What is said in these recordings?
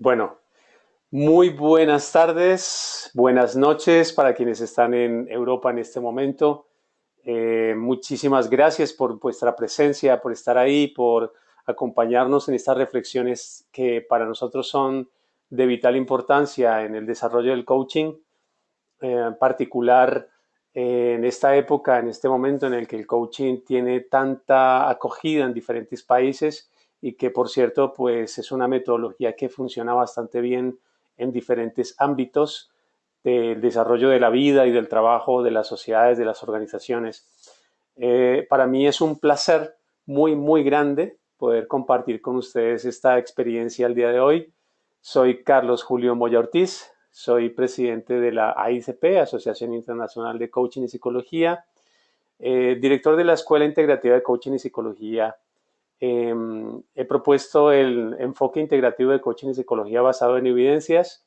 Bueno, muy buenas tardes, buenas noches para quienes están en Europa en este momento. Muchísimas gracias por vuestra presencia, por estar ahí, por acompañarnos en estas reflexiones que para nosotros son de vital importancia en el desarrollo del coaching, en particular en esta época, en este momento en el que el coaching tiene tanta acogida en diferentes países y que, por cierto, pues es una metodología que funciona bastante bien en diferentes ámbitos del desarrollo de la vida y del trabajo de las sociedades, de las organizaciones. Para mí es un placer muy grande poder compartir con ustedes esta experiencia el día de hoy. Soy Carlos Julio Moya Ortiz, soy presidente de la AICP, Asociación Internacional de Coaching y Psicología, director de la Escuela Integrativa de Coaching y Psicología. He propuesto el enfoque integrativo de coaching y psicología basado en evidencias.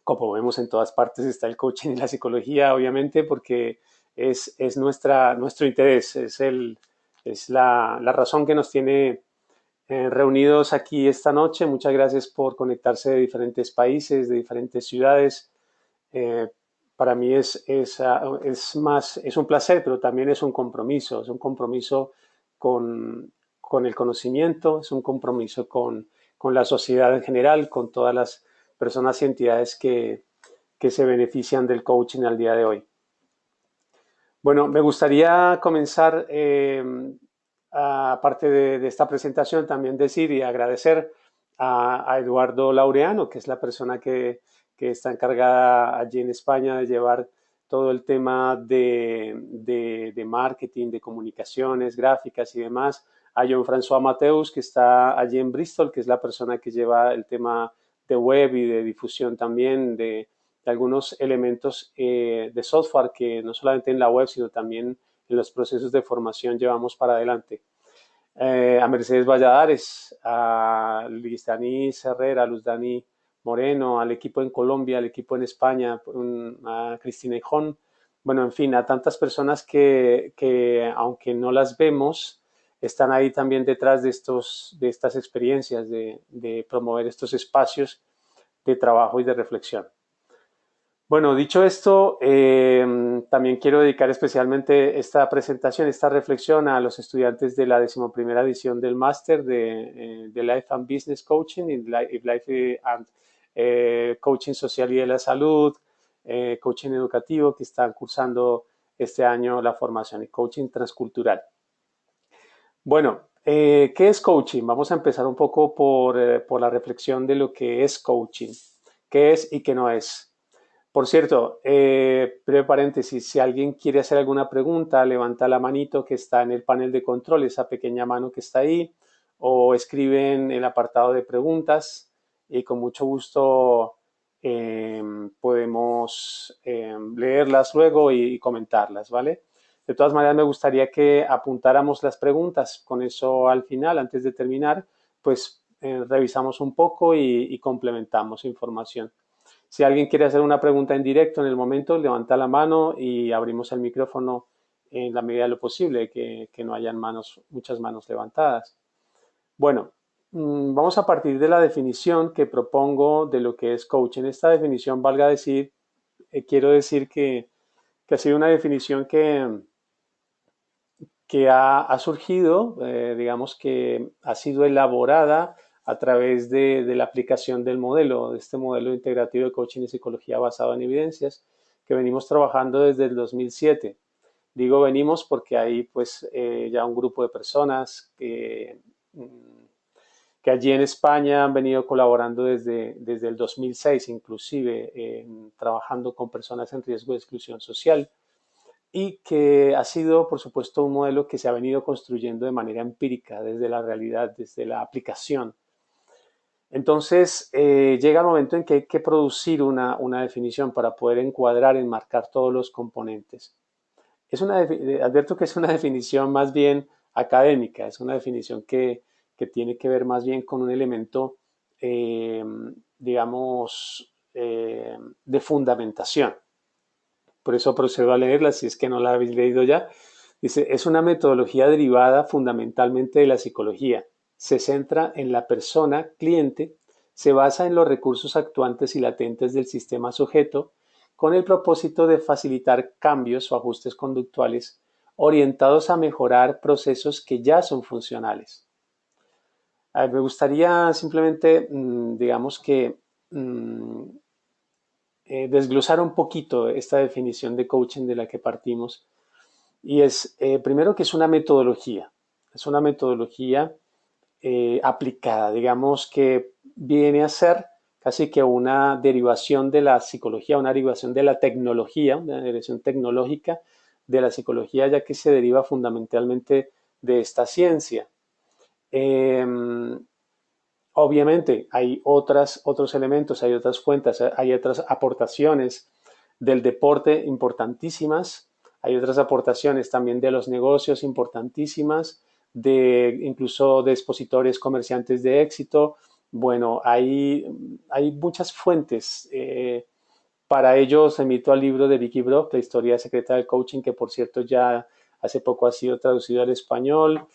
Como vemos en todas partes está el coaching y la psicología, obviamente, porque es nuestro interés, es la razón que nos tiene reunidos aquí esta noche. Muchas gracias por conectarse de diferentes países, de diferentes ciudades. Eh, para mí es un placer, pero también es un compromiso con el conocimiento, es un compromiso con la sociedad en general, con todas las personas y entidades que se benefician del coaching al día de hoy. Bueno, me gustaría comenzar, aparte de esta presentación, también decir y agradecer a Eduardo Laureano, que es la persona que está encargada allí en España de llevar todo el tema de marketing, de comunicaciones, gráficas y demás, a Jean-François Mateus, que está allí en Bristol, que es la persona que lleva el tema de web y de difusión también de algunos elementos de software que no solamente en la web, sino también en los procesos de formación llevamos para adelante. A Mercedes Valladares, a Luis Dani Herrera, a Luz Dani Moreno, al equipo en Colombia, al equipo en España, a Cristina Hijón, bueno, en fin, a tantas personas que aunque no las vemos, están ahí también detrás de estas experiencias, de promover estos espacios de trabajo y de reflexión. Bueno, dicho esto, también quiero dedicar especialmente esta presentación, esta reflexión a los estudiantes de la 11ª edición del máster de Life and Business Coaching y Life and Coaching Social y de la Salud, Coaching Educativo, que están cursando este año la formación en Coaching Transcultural. Bueno, ¿qué es coaching? Vamos a empezar un poco por la reflexión de lo que es coaching, qué es y qué no es. Por cierto, breve paréntesis, si alguien quiere hacer alguna pregunta, levanta la manito que está en el panel de control, esa pequeña mano que está ahí, o escribe en el apartado de preguntas y con mucho gusto podemos leerlas luego y comentarlas, ¿vale? De todas maneras, me gustaría que apuntáramos las preguntas. Con eso, al final, antes de terminar, pues revisamos un poco y complementamos información. Si alguien quiere hacer una pregunta en directo en el momento, levanta la mano y abrimos el micrófono en la medida de lo posible, que no hayan muchas manos levantadas. Bueno, vamos a partir de la definición que propongo de lo que es coaching. Esta definición, valga decir, quiero decir que ha sido una definición que ha surgido, digamos que ha sido elaborada a través de la aplicación del modelo, de este modelo integrativo de coaching y psicología basado en evidencias, que venimos trabajando desde el 2007. Digo venimos porque hay pues ya un grupo de personas que allí en España han venido colaborando desde el 2006, inclusive trabajando con personas en riesgo de exclusión social y que ha sido, por supuesto, un modelo que se ha venido construyendo de manera empírica, desde la realidad, desde la aplicación. Entonces, llega el momento en que hay que producir una definición para poder encuadrar, enmarcar todos los componentes. Advierto que es una definición más bien académica, es una definición que tiene que ver más bien con un elemento, eh, digamos, de fundamentación. Por eso procedo a leerla, si es que no la habéis leído ya. Dice, es una metodología derivada fundamentalmente de la psicología. Se centra en la persona cliente, Se basa en los recursos actuantes y latentes del sistema sujeto con el propósito de facilitar cambios o ajustes conductuales orientados a mejorar procesos que ya son funcionales. Me gustaría simplemente, digamos que, desglosar un poquito esta definición de coaching de la que partimos. Y es, primero, que es una metodología aplicada, digamos que viene a ser casi que una derivación de la psicología, una derivación de la tecnología, una derivación tecnológica de la psicología, ya que se deriva fundamentalmente de esta ciencia. Eh, Obviamente hay otros elementos, hay otras fuentes, hay otras aportaciones del deporte importantísimas, hay otras aportaciones también de los negocios importantísimas, de incluso de expositores, comerciantes de éxito. Bueno, hay muchas fuentes. Para ello os invito al libro de Vicky Brock, La historia secreta del coaching, que por cierto ya hace poco ha sido traducido al español,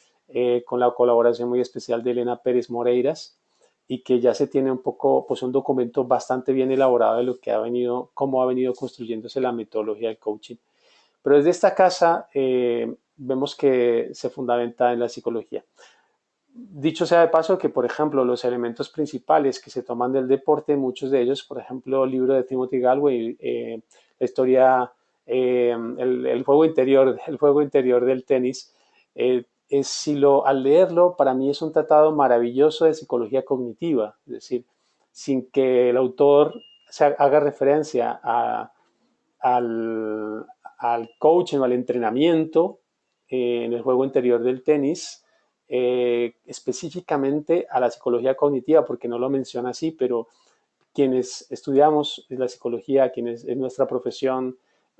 con la colaboración muy especial de Elena Pérez Moreiras, y que ya se tiene un poco, pues un documento bastante bien elaborado de lo que ha venido, cómo ha venido construyéndose la metodología del coaching. Pero desde esta casa vemos que se fundamenta en la psicología. Dicho sea de paso que, por ejemplo, los elementos principales que se toman del deporte, muchos de ellos, por ejemplo, el libro de Timothy Galway, la historia, el juego interior del tenis, al leerlo, para mí es un tratado maravilloso de psicología cognitiva, es decir, sin que el autor haga referencia al, al coaching o al entrenamiento en el juego interior del tenis, específicamente a la psicología cognitiva, porque no lo menciona así, pero quienes estudiamos la psicología, quienes es nuestra profesión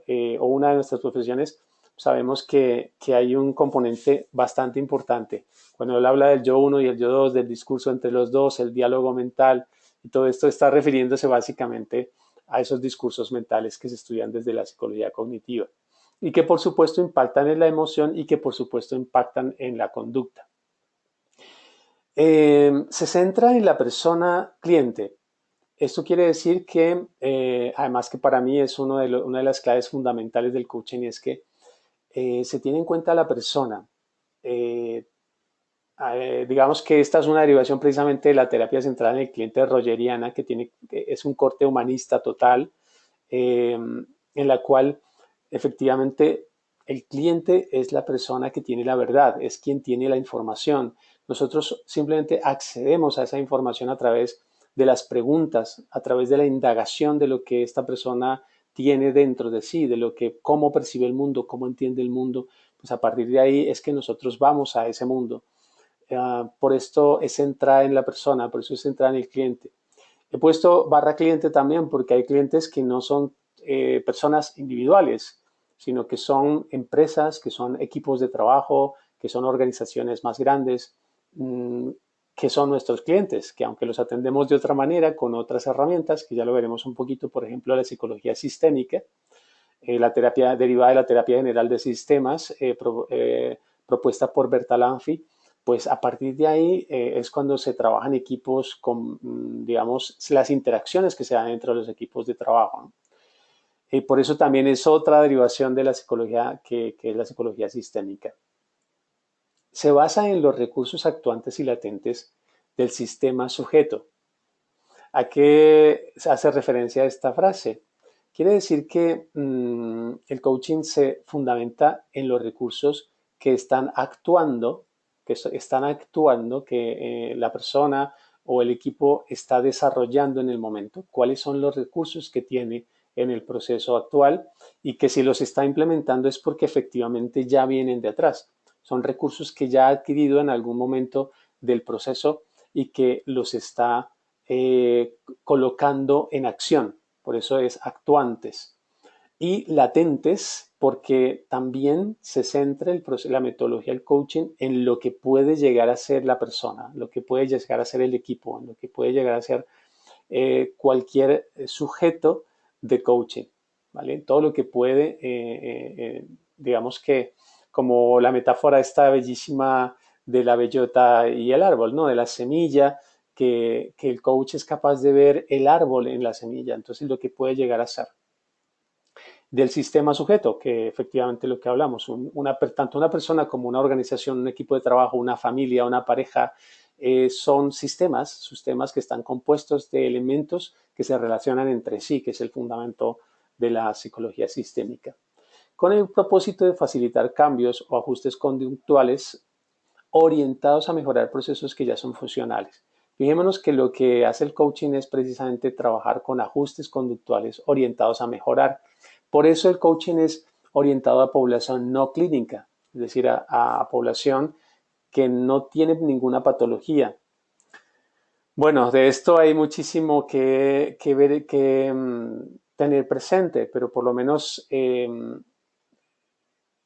o una de nuestras profesiones, sabemos que hay un componente bastante importante. Cuando él habla del yo uno y el yo dos, del discurso entre los dos, el diálogo mental, y todo esto está refiriéndose básicamente a esos discursos mentales que se estudian desde la psicología cognitiva y que por supuesto impactan en la emoción y que por supuesto impactan en la conducta. Se centra en la persona cliente. Esto quiere decir que, además que para mí es una de las claves fundamentales del coaching, es que se tiene en cuenta a la persona. Eh, digamos que esta es una derivación precisamente de la terapia centrada en el cliente rogeriana, que es un corte humanista total, en la cual efectivamente el cliente es la persona que tiene la verdad, es quien tiene la información. Nosotros simplemente accedemos a esa información a través de las preguntas, a través de la indagación de lo que esta persona tiene dentro de sí, de lo que, cómo percibe el mundo, cómo entiende el mundo. Pues a partir de ahí es que nosotros vamos a ese mundo. Por esto es centrada en la persona, por eso es centrada en el cliente. He puesto barra cliente también porque hay clientes que no son personas individuales, sino que son empresas, que son equipos de trabajo, que son organizaciones más grandes, mmm, que son nuestros clientes, que aunque los atendemos de otra manera, con otras herramientas, que ya lo veremos un poquito, por ejemplo, la psicología sistémica, la terapia derivada de la terapia general de sistemas, propuesta por Bertalanffy, pues a partir de ahí es cuando se trabajan equipos con, digamos, las interacciones que se dan entre los equipos de trabajo, ¿no? Y por eso también es otra derivación de la psicología que es la psicología sistémica. Se basa en los recursos actuantes y latentes del sistema sujeto. ¿A qué hace referencia esta frase? Quiere decir que el coaching se fundamenta en los recursos que están actuando, que la persona o el equipo está desarrollando en el momento. ¿Cuáles son los recursos que tiene en el proceso actual? Y que si los está implementando es porque efectivamente ya vienen de atrás. Son recursos que ya ha adquirido en algún momento del proceso y que los está colocando en acción. Por eso es actuantes. Y latentes, porque también se centra la metodología del coaching en lo que puede llegar a ser la persona, lo que puede llegar a ser el equipo, en lo que puede llegar a ser cualquier sujeto de coaching, ¿vale? Todo lo que puede, digamos que como la metáfora esta bellísima de la bellota y el árbol, ¿no? De la semilla que el coach es capaz de ver el árbol en la semilla, entonces lo que puede llegar a ser del sistema sujeto, que efectivamente lo que hablamos, tanto una persona como una organización, un equipo de trabajo, una familia, una pareja, son sistemas que están compuestos de elementos que se relacionan entre sí, que es el fundamento de la psicología sistémica, con el propósito de facilitar cambios o ajustes conductuales orientados a mejorar procesos que ya son funcionales. Fijémonos que lo que hace el coaching es precisamente trabajar con ajustes conductuales orientados a mejorar. Por eso el coaching es orientado a población no clínica, es decir, a población que no tiene ninguna patología. Bueno, de esto hay muchísimo que ver, tener presente, pero por lo menos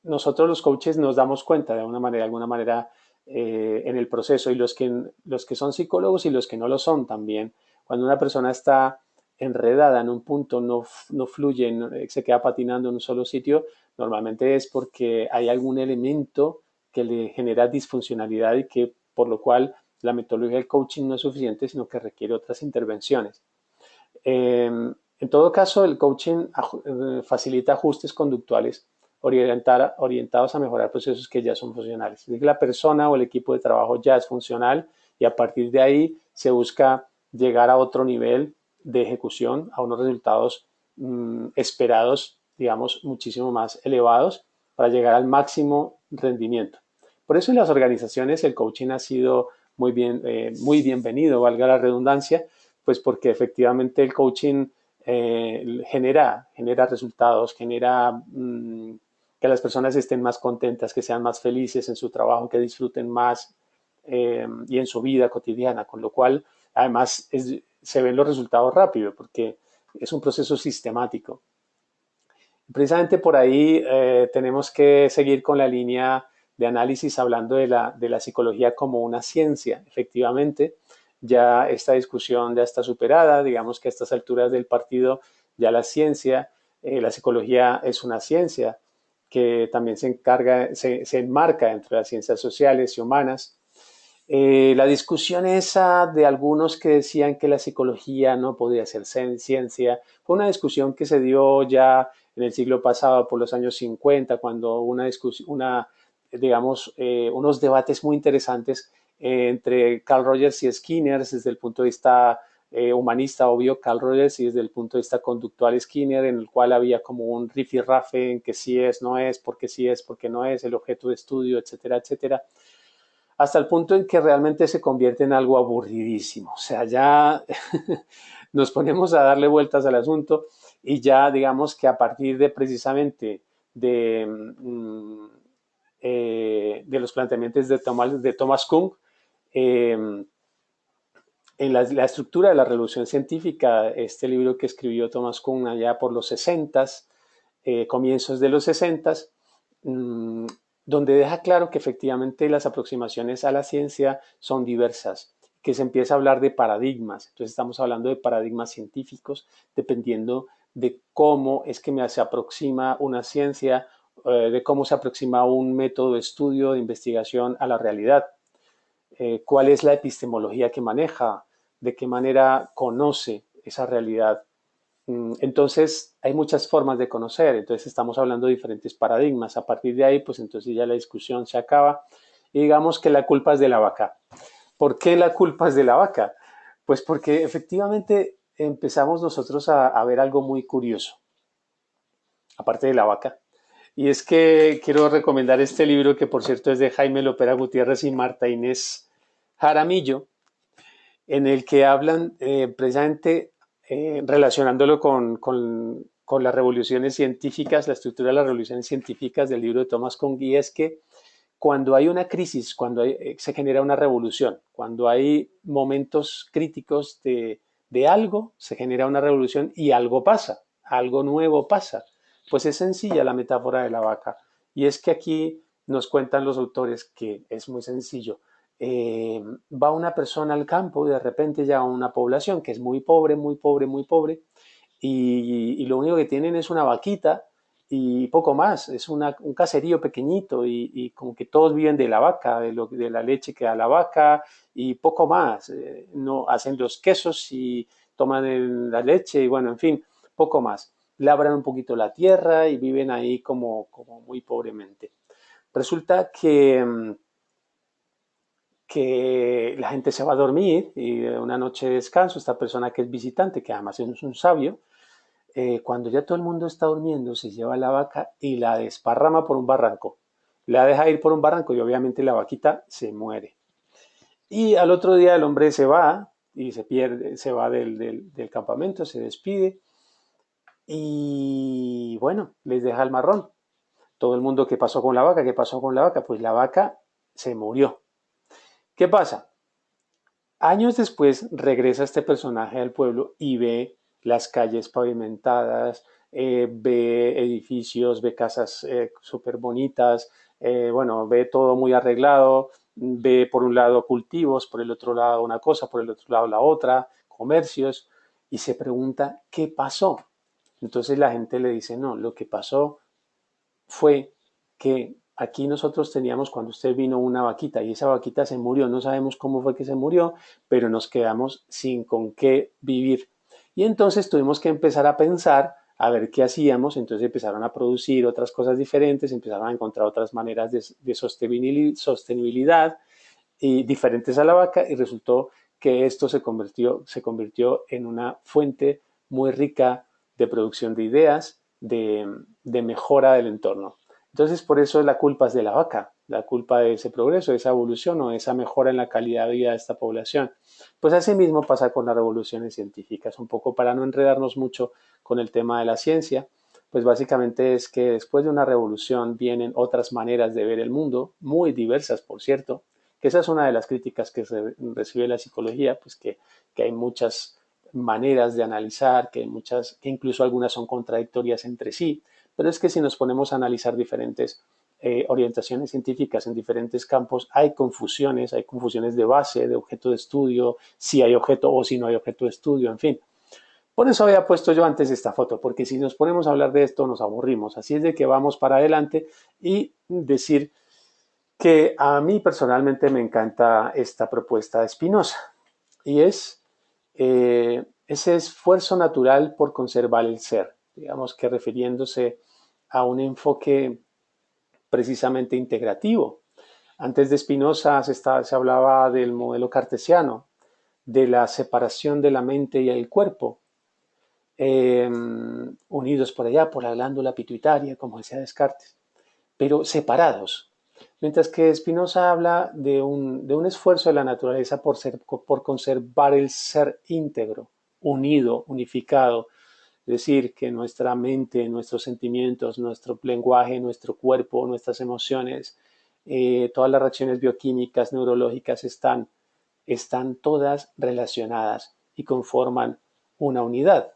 nosotros los coaches nos damos cuenta de alguna manera en el proceso y los que son psicólogos y los que no lo son también. Cuando una persona está enredada en un punto, no fluye, se queda patinando en un solo sitio, normalmente es porque hay algún elemento que le genera disfuncionalidad y que por lo cual la metodología del coaching no es suficiente, sino que requiere otras intervenciones. En todo caso, el coaching facilita ajustes conductuales orientados a mejorar procesos que ya son funcionales. Es decir, la persona o el equipo de trabajo ya es funcional y a partir de ahí se busca llegar a otro nivel de ejecución, a unos resultados esperados, digamos, muchísimo más elevados para llegar al máximo rendimiento. Por eso en las organizaciones el coaching ha sido muy bienvenido, valga la redundancia, pues porque efectivamente el coaching genera resultados, genera que las personas estén más contentas, que sean más felices en su trabajo, que disfruten más y en su vida cotidiana, con lo cual además se ven los resultados rápido porque es un proceso sistemático. Precisamente por ahí tenemos que seguir con la línea de análisis hablando de la psicología como una ciencia. Efectivamente, ya esta discusión ya está superada, digamos que a estas alturas del partido ya la ciencia, la psicología es una ciencia que también se enmarca entre las ciencias sociales y humanas. La discusión esa de algunos que decían que la psicología no podía ser ciencia fue una discusión que se dio ya en el siglo pasado, por los años 50, cuando digamos, unos debates muy interesantes entre Carl Rogers y Skinner desde el punto de vista humanista, obvio, Carl Rogers, y desde el punto de vista conductual Skinner, en el cual había como un rifirrafe en que sí es, no es, porque sí es, porque no es, el objeto de estudio, etcétera, etcétera, hasta el punto en que realmente se convierte en algo aburridísimo. O sea, ya nos ponemos a darle vueltas al asunto y ya digamos que a partir de precisamente de los planteamientos de Thomas Kuhn, eh, en la estructura de la revolución científica, este libro que escribió Thomas Kuhn allá por los 60, comienzos de los 60, mmm, donde deja claro que efectivamente las aproximaciones a la ciencia son diversas, que se empieza a hablar de paradigmas. Entonces estamos hablando de paradigmas científicos dependiendo de cómo es que se aproxima una ciencia, de cómo se aproxima un método de estudio, de investigación a la realidad. Cuál es la epistemología que maneja, de qué manera conoce esa realidad. Entonces, hay muchas formas de conocer, entonces estamos hablando de diferentes paradigmas. A partir de ahí, pues entonces ya la discusión se acaba y digamos que la culpa es de la vaca. ¿Por qué la culpa es de la vaca? Pues porque efectivamente empezamos nosotros a ver algo muy curioso, aparte de la vaca. Y es que quiero recomendar este libro que por cierto es de Jaime Lopera Gutiérrez y Marta Inés Jaramillo, en el que hablan precisamente relacionándolo con las revoluciones científicas, la estructura de las revoluciones científicas del libro de Thomas Kuhn, y es que cuando hay una crisis, se genera una revolución, cuando hay momentos críticos de algo, se genera una revolución y algo pasa, algo nuevo pasa. Pues es sencilla la metáfora de la vaca. Y es que aquí nos cuentan los autores que es muy sencillo. Va una persona al campo y de repente llega a una población que es muy pobre, muy pobre, muy pobre, y lo único que tienen es una vaquita y poco más. Es un caserío pequeñito y como que todos viven de la vaca, de la leche que da la vaca y poco más. No hacen los quesos y toman la leche y bueno, en fin, poco más. Labran un poquito la tierra y viven ahí como muy pobremente. Resulta que la gente se va a dormir y una noche de descanso, esta persona que es visitante, que además es un sabio, cuando ya todo el mundo está durmiendo, se lleva la vaca y la desparrama por un barranco. La deja ir por un barranco y obviamente la vaquita se muere. Y al otro día el hombre se va y se pierde, se va del campamento, se despide y bueno, les deja el marrón. Todo el mundo, ¿qué pasó con la vaca? ¿Qué pasó con la vaca? Pues la vaca se murió. ¿Qué pasa? Años después regresa este personaje al pueblo y ve las calles pavimentadas, ve edificios, ve casas súper bonitas, bueno, ve todo muy arreglado, ve por un lado cultivos, por el otro lado una cosa, por el otro lado la otra, comercios, y se pregunta, ¿qué pasó? Entonces la gente le dice, no, lo que pasó fue que aquí nosotros teníamos cuando usted vino una vaquita y esa vaquita se murió, no sabemos cómo fue que se murió, pero nos quedamos sin con qué vivir. Y entonces tuvimos que empezar a pensar a ver qué hacíamos, entonces empezaron a producir otras cosas diferentes, empezaron a encontrar otras maneras de sostenibilidad y diferentes a la vaca y resultó que esto se convirtió en una fuente muy rica de producción de ideas, de mejora del entorno. Entonces, por eso la culpa es de la vaca, la culpa de ese progreso, de esa evolución o de esa mejora en la calidad de vida de esta población. Pues así mismo pasa con las revoluciones científicas, un poco para no enredarnos mucho con el tema de la ciencia, pues básicamente es que después de una revolución vienen otras maneras de ver el mundo, muy diversas, por cierto, que esa es una de las críticas que recibe la psicología, pues que hay muchas maneras de analizar, que, hay muchas, que incluso algunas son contradictorias entre sí, pero es que si nos ponemos a analizar diferentes orientaciones científicas en diferentes campos, hay confusiones de base, de objeto de estudio, si hay objeto o si no hay objeto de estudio, en fin. Por eso había puesto yo antes esta foto, porque si nos ponemos a hablar de esto nos aburrimos. Así es de que vamos para adelante y decir que a mí personalmente me encanta esta propuesta de Spinoza y es ese esfuerzo natural por conservar el ser, digamos que refiriéndose a un enfoque precisamente integrativo. Antes de Spinoza se hablaba del modelo cartesiano, de la separación de la mente y el cuerpo, eh, unidos por allá por la glándula pituitaria, como decía Descartes, pero separados. Mientras que Spinoza habla de un esfuerzo de la naturaleza por conservar el ser íntegro, unido, unificado, es decir, que nuestra mente, nuestros sentimientos, nuestro lenguaje, nuestro cuerpo, nuestras emociones, todas las reacciones bioquímicas, neurológicas están todas relacionadas y conforman una unidad.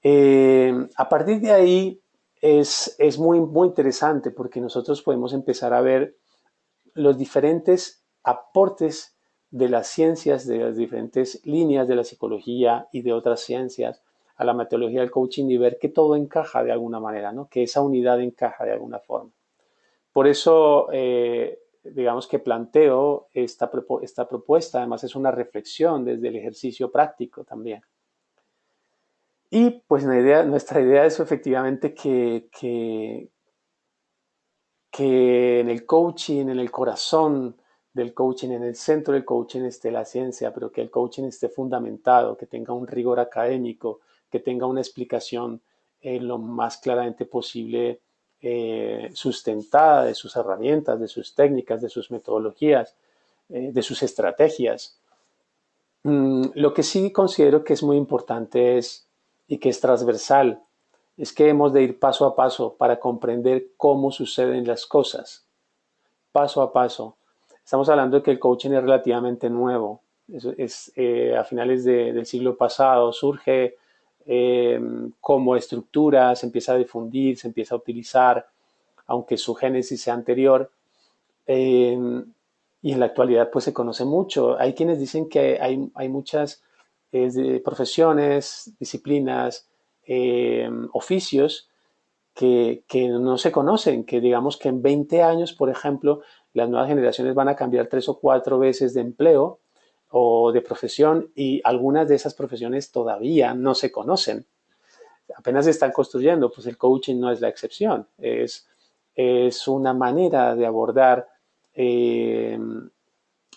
A partir de ahí es muy interesante porque nosotros podemos empezar a ver los diferentes aportes de las ciencias, de las diferentes líneas de la psicología y de otras ciencias a la metodología del coaching y ver que todo encaja de alguna manera, ¿no? Que esa unidad encaja de alguna forma. Por eso, digamos que planteo esta propuesta, además es una reflexión desde el ejercicio práctico también. Y pues nuestra idea es efectivamente que en el coaching, en el corazón del coaching, en el centro del coaching esté la ciencia, pero que el coaching esté fundamentado, que tenga un rigor académico, que tenga una explicación lo más claramente posible sustentada de sus herramientas, de sus técnicas, de sus metodologías, de sus estrategias. Lo que sí considero que es muy importante y que es transversal, es que hemos de ir paso a paso para comprender cómo suceden las cosas, paso a paso. Estamos hablando de que el coaching es relativamente nuevo, a finales del siglo pasado, surge como estructura, se empieza a difundir, se empieza a utilizar, aunque su génesis sea anterior. Eh, y en la actualidad pues se conoce mucho. Hay quienes dicen que hay muchas profesiones, disciplinas, oficios que no se conocen, que digamos que en 20 años, por ejemplo, las nuevas generaciones van a cambiar 3 o 4 veces de empleo o de profesión y algunas de esas profesiones todavía no se conocen, apenas se están construyendo, pues el coaching no es la excepción, es una manera de abordar eh,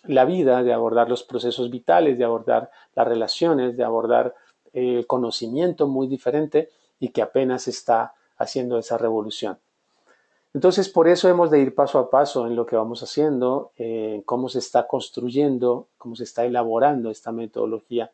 la vida, de abordar los procesos vitales, de abordar las relaciones, de abordar el conocimiento muy diferente y que apenas está haciendo esa revolución. Entonces, por eso hemos de ir paso a paso en lo que vamos haciendo, cómo se está construyendo, cómo se está elaborando esta metodología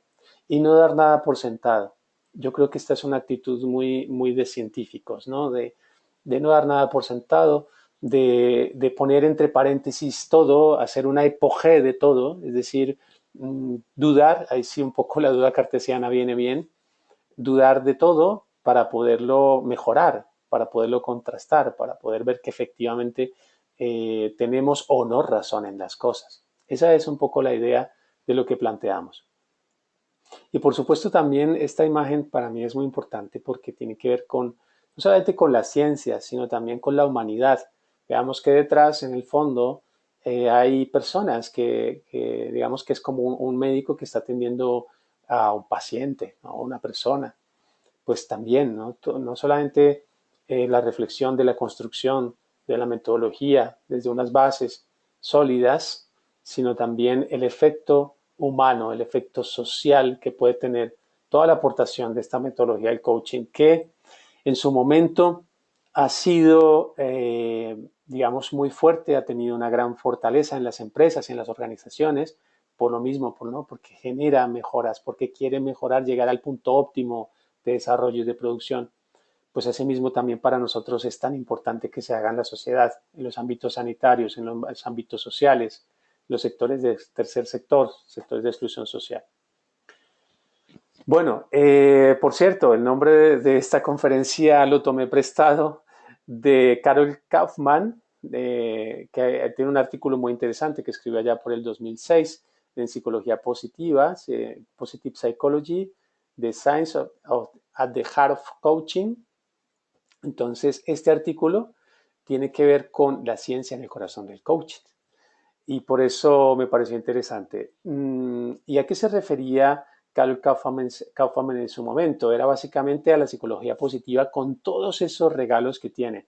y no dar nada por sentado. Yo creo que esta es una actitud muy de científicos, ¿no? De no dar nada por sentado, de poner entre paréntesis todo, hacer una epogé de todo, es decir, dudar, ahí sí un poco la duda cartesiana viene bien, dudar de todo para poderlo mejorar, para poderlo contrastar, para poder ver que efectivamente tenemos o no razón en las cosas. Esa es un poco la idea de lo que planteamos. Y por supuesto también esta imagen para mí es muy importante porque tiene que ver con, no solamente con la ciencia, sino también con la humanidad. Veamos que detrás, en el fondo, hay personas digamos que es como un médico que está atendiendo a un paciente, ¿no? A una persona. Pues también, ¿no? No solamente la reflexión de la construcción de la metodología desde unas bases sólidas, sino también el efecto humano, el efecto social que puede tener toda la aportación de esta metodología del coaching, que en su momento ha sido, digamos, muy fuerte, ha tenido una gran fortaleza en las empresas, en las organizaciones, por lo mismo, ¿no? Porque genera mejoras, porque quiere mejorar, llegar al punto óptimo de desarrollo y de producción. Pues asimismo también para nosotros es tan importante que se haga en la sociedad, en los ámbitos sanitarios, en los ámbitos sociales, los sectores de tercer sector, sectores de exclusión social. Bueno, por cierto, el nombre de esta conferencia lo tomé prestado de Carol Kaufman, que tiene un artículo muy interesante que escribió allá por el 2006 en Psicología Positiva, Positive Psychology, The Science at the Heart of Coaching. Entonces, este artículo tiene que ver con la ciencia en el corazón del coaching y por eso me pareció interesante. ¿Y a qué se refería Karl Kaufman en su momento? Era básicamente a la psicología positiva con todos esos regalos que tiene.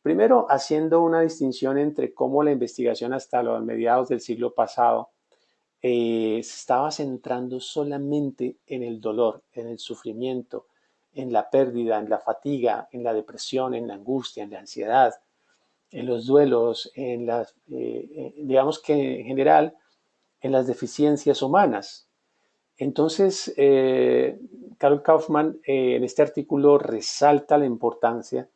Primero, haciendo una distinción entre cómo la investigación hasta los mediados del siglo pasado se estaba centrando solamente en el dolor, en el sufrimiento, en la pérdida, en la fatiga, en la depresión, en la angustia, en la ansiedad, en los duelos, digamos que en general, en las deficiencias humanas. Entonces, Karl Kaufman en este artículo resalta la importancia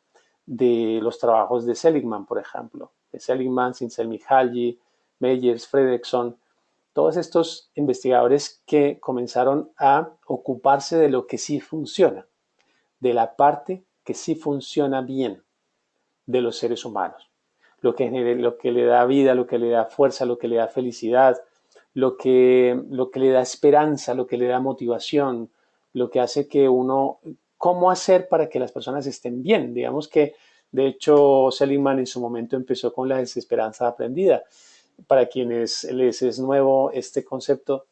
de los trabajos de Seligman, por ejemplo, de Seligman, Csikszentmihalyi, Meyers, Fredrickson, todos estos investigadores que comenzaron a ocuparse de lo que sí funciona, de la parte que sí funciona bien de los seres humanos, lo que le da vida, lo que le da fuerza, lo que le da felicidad, lo que le da esperanza, lo que le da motivación, lo que hace que uno, cómo hacer para que las personas estén bien. Digamos que, de hecho, Seligman en su momento empezó con la desesperanza aprendida. Para quienes les es nuevo este concepto,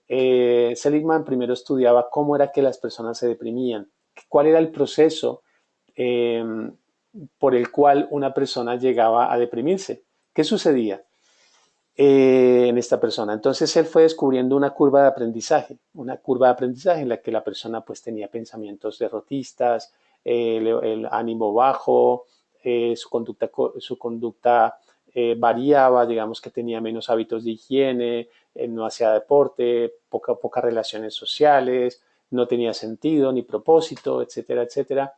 Seligman primero estudiaba cómo era que las personas se deprimían, cuál era el proceso eh, por el cual una persona llegaba a deprimirse. ¿Qué sucedía en esta persona? Entonces él fue descubriendo una curva de aprendizaje en la que la persona pues tenía pensamientos derrotistas, el ánimo bajo, su conducta variaba, digamos que tenía menos hábitos de higiene, no hacía deporte, pocas relaciones sociales, no tenía sentido ni propósito, etcétera, etcétera.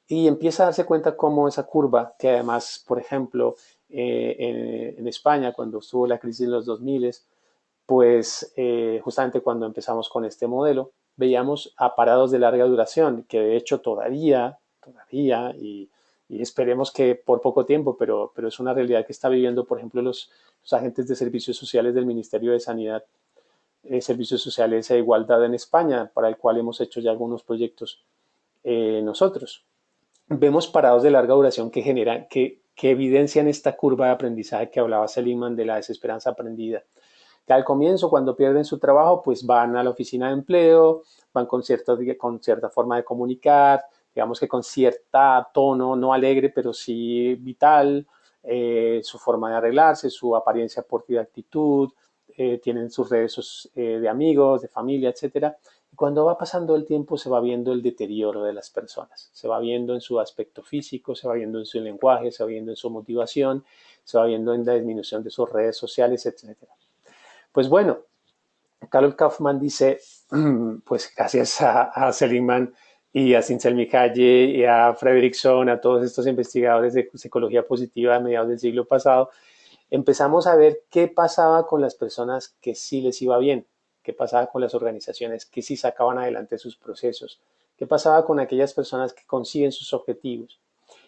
Y empieza a darse cuenta cómo esa curva, que además, por ejemplo, en España, cuando estuvo la crisis de los 2000, pues justamente cuando empezamos con este modelo, veíamos a parados de larga duración, que de hecho todavía, y esperemos que por poco tiempo, pero es una realidad que está viviendo, por ejemplo, los agentes de servicios sociales del Ministerio de Sanidad, Servicios Sociales e Igualdad en España, para el cual hemos hecho ya algunos proyectos nosotros. vemos parados de larga duración que generan, que evidencian esta curva de aprendizaje que hablaba Seligman de la desesperanza aprendida. Que al comienzo, cuando pierden su trabajo, pues van a la oficina de empleo, van con cierta forma de comunicar, digamos que con cierta tono, no alegre, pero sí vital, su forma de arreglarse, su apariencia por de actitud, tienen sus redes de amigos, de familia, etcétera. Y cuando va pasando el tiempo se va viendo el deterioro de las personas, se va viendo en su aspecto físico, se va viendo en su lenguaje, se va viendo en su motivación, se va viendo en la disminución de sus redes sociales, etcétera. Pues bueno, Karol Kaufman dice, pues gracias a Seligman y a Csikszentmihalyi y a Fredrickson, a todos estos investigadores de psicología positiva a mediados del siglo pasado, empezamos a ver qué pasaba con las personas que sí les iba bien, qué pasaba con las organizaciones que sí sacaban adelante sus procesos, qué pasaba con aquellas personas que consiguen sus objetivos.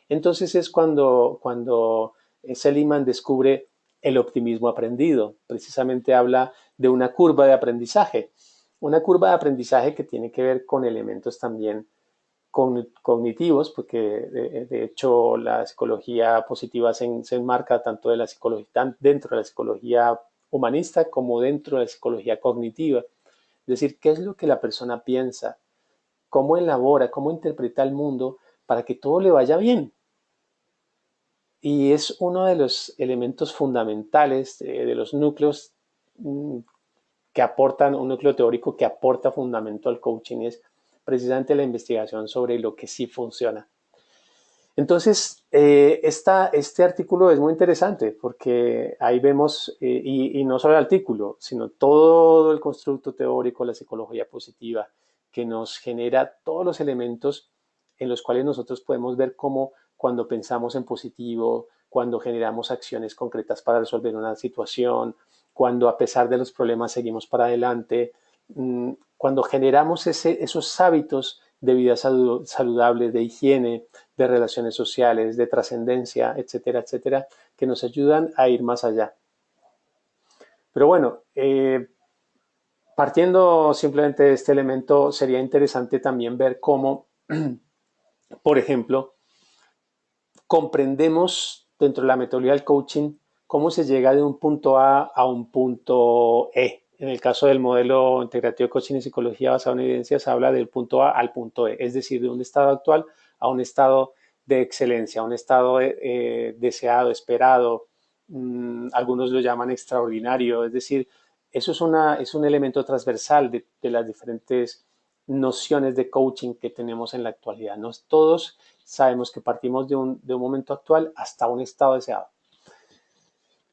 Entonces es cuando Seligman descubre el optimismo aprendido. Precisamente habla de una curva de aprendizaje que tiene que ver con elementos también cognitivos, porque de hecho la psicología positiva se enmarca tanto de la psicología, dentro de la psicología humanista como dentro de la psicología cognitiva. Es decir, qué es lo que la persona piensa, cómo elabora, cómo interpreta el mundo para que todo le vaya bien. Y es uno de los elementos fundamentales de los núcleos mm, que aportan, un núcleo teórico que aporta fundamento al coaching es precisamente la investigación sobre lo que sí funciona. Entonces, este artículo es muy interesante porque ahí vemos, y no solo el artículo, sino todo el constructo teórico, la psicología positiva, que nos genera todos los elementos en los cuales nosotros podemos ver cómo cuando pensamos en positivo, cuando generamos acciones concretas para resolver una situación, cuando a pesar de los problemas seguimos para adelante, cuando generamos esos hábitos de vida saludable, de higiene, de relaciones sociales, de trascendencia, etcétera, etcétera, que nos ayudan a ir más allá. Pero bueno, partiendo simplemente de este elemento, sería interesante también ver cómo, por ejemplo, comprendemos dentro de la metodología del coaching cómo se llega de un punto A un punto E. En el caso del modelo integrativo de coaching y psicología basado en evidencias, habla del punto A al punto E, es decir, de un estado actual a un estado de excelencia, un estado deseado, esperado, algunos lo llaman extraordinario, es decir, eso es un elemento transversal de las diferentes nociones de coaching que tenemos en la actualidad. ¿No? Todos sabemos que partimos de un momento actual hasta un estado deseado.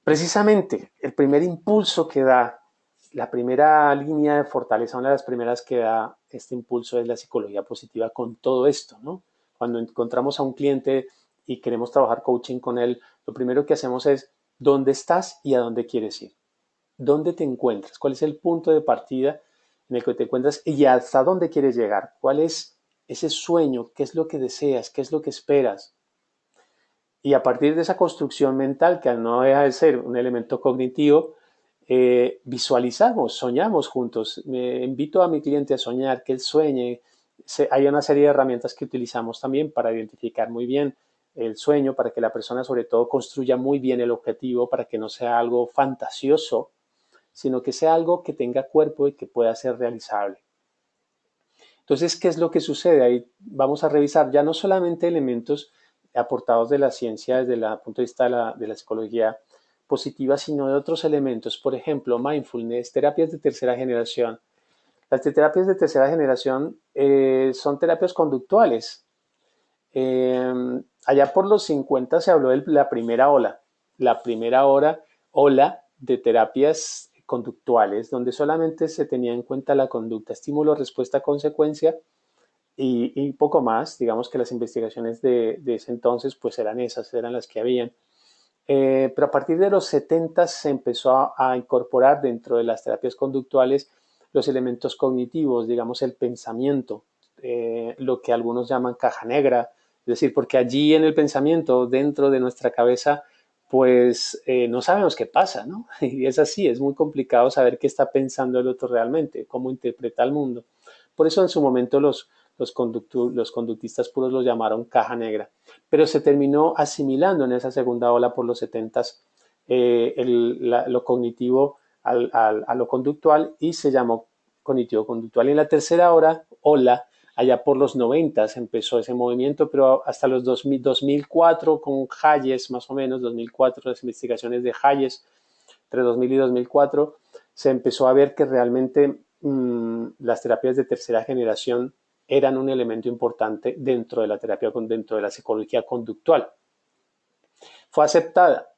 Precisamente, el primer impulso que da, la primera línea de fortaleza, una de las primeras que da este impulso es la psicología positiva con todo esto, ¿no? Cuando encontramos a un cliente y queremos trabajar coaching con él, lo primero que hacemos es dónde estás y a dónde quieres ir. ¿Dónde te encuentras? ¿Cuál es el punto de partida en el que te encuentras y hasta dónde quieres llegar? ¿Cuál es ese sueño? ¿Qué es lo que deseas? ¿Qué es lo que esperas? Y a partir de esa construcción mental, que no deja de ser un elemento cognitivo, visualizamos, soñamos juntos. Me invito a mi cliente a soñar, que él sueñe. Hay una serie de herramientas que utilizamos también para identificar muy bien el sueño, para que la persona sobre todo construya muy bien el objetivo, para que no sea algo fantasioso, sino que sea algo que tenga cuerpo y que pueda ser realizable. Entonces, ¿qué es lo que sucede? Ahí vamos a revisar ya no solamente elementos aportados de la ciencia desde el punto de vista de la psicología positiva, sino de otros elementos, por ejemplo, mindfulness, terapias de tercera generación. Las terapias de tercera generación son terapias conductuales. Allá por los 50 se habló de la primera ola de terapias conductuales, donde solamente se tenía en cuenta la conducta, estímulo, respuesta, consecuencia y poco más. Digamos que las investigaciones de ese entonces pues eran esas, eran las que habían. Pero a partir de los 70 se empezó a incorporar dentro de las terapias conductuales los elementos cognitivos, digamos el pensamiento, lo que algunos llaman caja negra, es decir, porque allí en el pensamiento, dentro de nuestra cabeza, pues no sabemos qué pasa, ¿no? Y es así, es muy complicado saber qué está pensando el otro realmente, cómo interpreta el mundo. Por eso en su momento los conductistas puros lo llamaron caja negra, pero se terminó asimilando en esa segunda ola por los 70s lo cognitivo a lo conductual y se llamó cognitivo conductual. Y en la tercera ola, allá por los 90 empezó ese movimiento, pero hasta los 2004 con Hayes, más o menos, 2004, las investigaciones de Hayes, entre 2000 y 2004, se empezó a ver que realmente las terapias de tercera generación eran un elemento importante dentro de la terapia, dentro de la psicología conductual. Fue aceptada.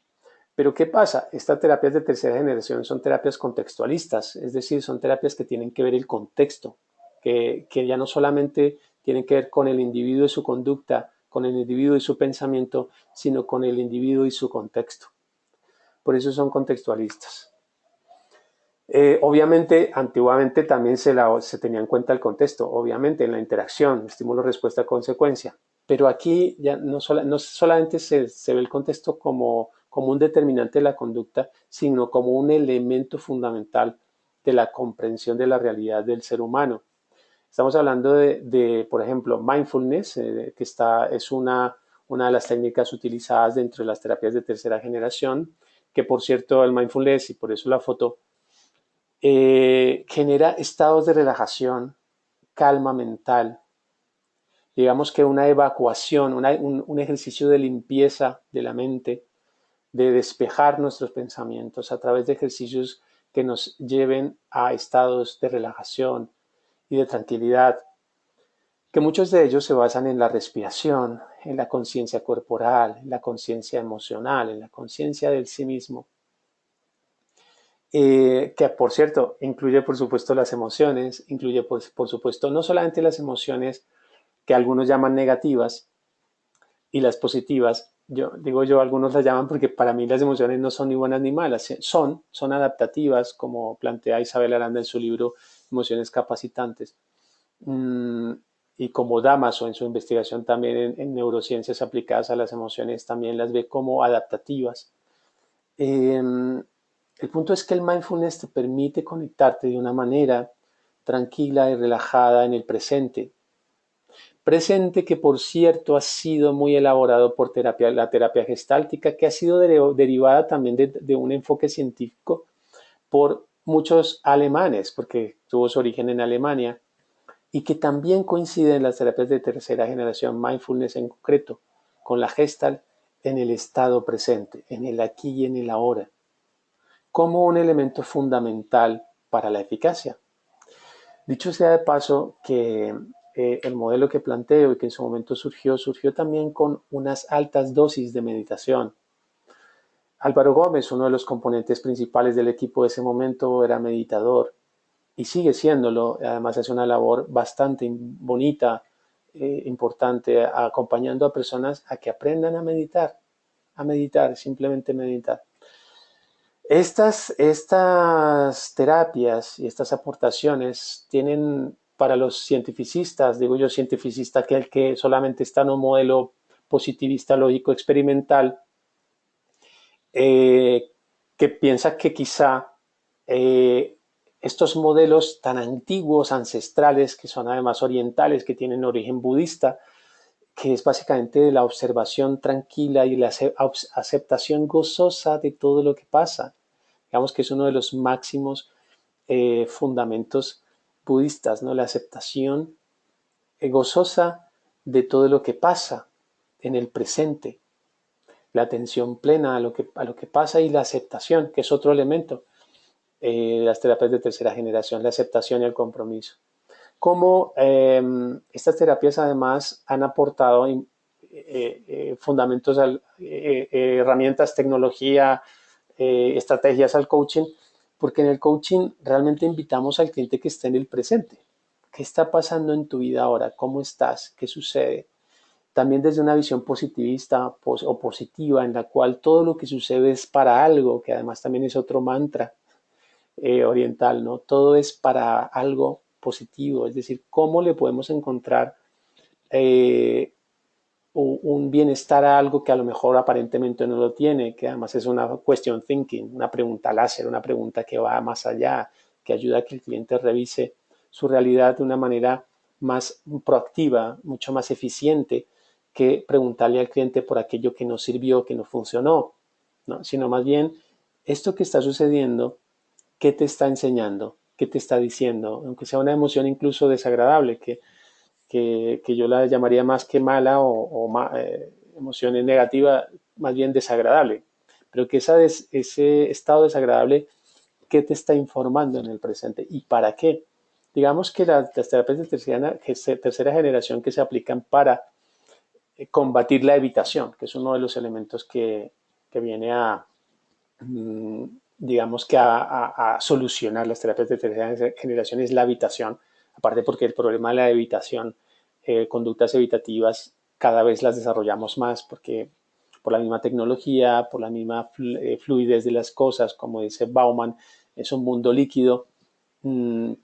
Pero ¿qué pasa? Estas terapias de tercera generación son terapias contextualistas, es decir, son terapias que tienen que ver el contexto, que ya no solamente tienen que ver con el individuo y su conducta, con el individuo y su pensamiento, sino con el individuo y su contexto. Por eso son contextualistas. Obviamente, antiguamente también se tenía en cuenta el contexto, obviamente en la interacción, estímulo, respuesta, consecuencia. Pero aquí ya no solamente se ve el contexto como un determinante de la conducta, sino como un elemento fundamental de la comprensión de la realidad del ser humano. Estamos hablando por ejemplo, mindfulness, que es una de las técnicas utilizadas dentro de las terapias de tercera generación, que por cierto el mindfulness, y por eso la foto, genera estados de relajación, calma mental, digamos que una evacuación, un ejercicio de limpieza de la mente, de despejar nuestros pensamientos a través de ejercicios que nos lleven a estados de relajación y de tranquilidad, que muchos de ellos se basan en la respiración, en la conciencia corporal, en la conciencia emocional, en la conciencia del sí mismo. Que por cierto incluye por supuesto las emociones, incluye por supuesto no solamente las emociones que algunos llaman negativas y las positivas, algunos las llaman porque para mí las emociones no son ni buenas ni malas, son adaptativas, como plantea Isabel Aranda en su libro Emociones Capacitantes, y como Damaso en su investigación también en neurociencias aplicadas a las emociones también las ve como adaptativas. El punto es que el mindfulness te permite conectarte de una manera tranquila y relajada en el presente. Presente que, por cierto, ha sido muy elaborado por la terapia gestáltica, que ha sido derivada también de un enfoque científico por muchos alemanes, porque tuvo su origen en Alemania, y que también coincide en las terapias de tercera generación, mindfulness en concreto, con la Gestalt en el estado presente, en el aquí y en el ahora, como un elemento fundamental para la eficacia. Dicho sea de paso que el modelo que planteo y que en su momento surgió también con unas altas dosis de meditación. Álvaro Gómez, uno de los componentes principales del equipo de ese momento, era meditador y sigue siéndolo. Además hace una labor bastante bonita, importante, acompañando a personas a que aprendan a meditar, simplemente meditar. Estas terapias y estas aportaciones tienen para los cientificistas, digo yo cientificista, que el que solamente está en un modelo positivista lógico experimental, que piensa que quizá estos modelos tan antiguos, ancestrales, que son además orientales, que tienen origen budista, que es básicamente la observación tranquila y la aceptación gozosa de todo lo que pasa. Digamos que es uno de los máximos fundamentos budistas, ¿no? La aceptación gozosa de todo lo que pasa en el presente, la atención plena a lo que pasa y la aceptación, que es otro elemento de las terapias de tercera generación, la aceptación y el compromiso. Cómo estas terapias además han aportado fundamentos, herramientas, tecnología, estrategias al coaching, porque en el coaching realmente invitamos al cliente que esté en el presente. ¿Qué está pasando en tu vida ahora? ¿Cómo estás? ¿Qué sucede? También desde una visión positivista o positiva, en la cual todo lo que sucede es para algo, que además también es otro mantra oriental, ¿no? Todo es para algo positivo, es decir, cómo le podemos encontrar un bienestar a algo que a lo mejor aparentemente no lo tiene, que además es una question thinking, una pregunta láser, una pregunta que va más allá, que ayuda a que el cliente revise su realidad de una manera más proactiva, mucho más eficiente que preguntarle al cliente por aquello que no sirvió, que no funcionó, ¿no? Sino más bien, esto que está sucediendo, ¿qué te está enseñando? ¿Qué te está diciendo? Aunque sea una emoción incluso desagradable, que yo la llamaría más que mala o emoción negativa, más bien desagradable. Pero que ese estado desagradable, ¿qué te está informando en el presente y para qué? Digamos que las terapias de tercera generación que se aplican para combatir la evitación, que es uno de los elementos que viene a, digamos que a solucionar las terapias de tercera generación es la evitación, aparte porque el problema de la evitación, conductas evitativas, cada vez las desarrollamos más porque por la misma tecnología, por la misma fluidez de las cosas, como dice Bauman, es un mundo líquido. Mm,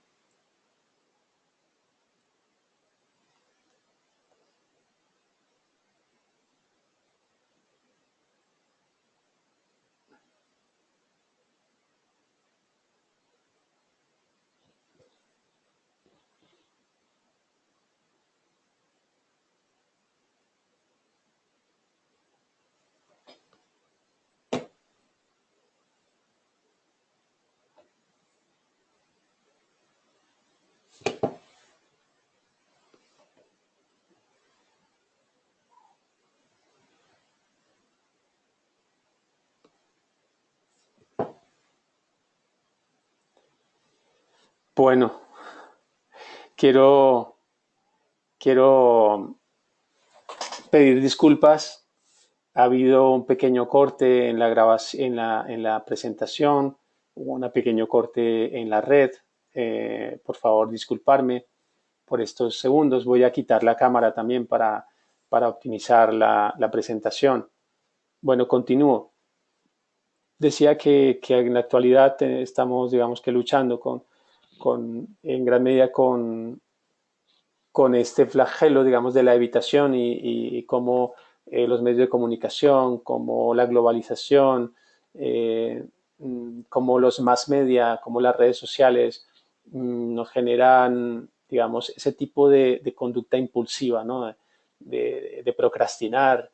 bueno, quiero, quiero pedir disculpas. Ha habido un pequeño corte en la grabación, en la presentación, hubo un pequeño corte en la red. Por favor, disculparme por estos segundos. Voy a quitar la cámara también para optimizar la presentación. Bueno, continúo. Decía que en la actualidad estamos, digamos que luchando en gran medida con este flagelo, digamos, de la evitación y cómo los medios de comunicación, como la globalización, eh, como los mass media, como las redes sociales, nos generan, digamos, ese tipo de conducta impulsiva, ¿no? De procrastinar,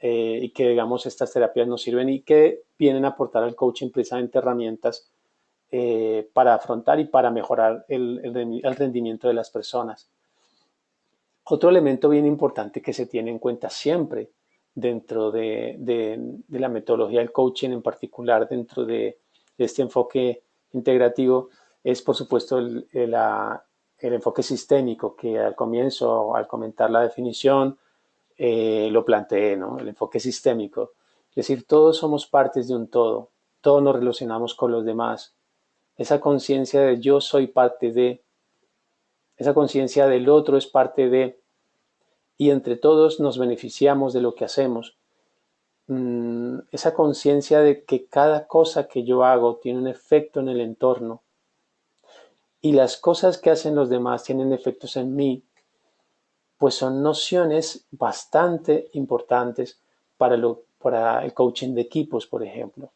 y que, digamos, estas terapias nos sirven y que vienen a aportar al coaching precisamente herramientas para afrontar y para mejorar el rendimiento de las personas. Otro elemento bien importante que se tiene en cuenta siempre dentro de la metodología del coaching, en particular dentro de este enfoque integrativo, es por supuesto el enfoque sistémico que al comienzo, al comentar la definición, lo planteé, ¿no? El enfoque sistémico. Es decir, todos somos partes de un todo, todos nos relacionamos con los demás. Esa conciencia de yo soy parte de, esa conciencia del otro es parte de, y entre todos nos beneficiamos de lo que hacemos. Esa conciencia de que cada cosa que yo hago tiene un efecto en el entorno y las cosas que hacen los demás tienen efectos en mí, pues son nociones bastante importantes para el coaching de equipos, por ejemplo,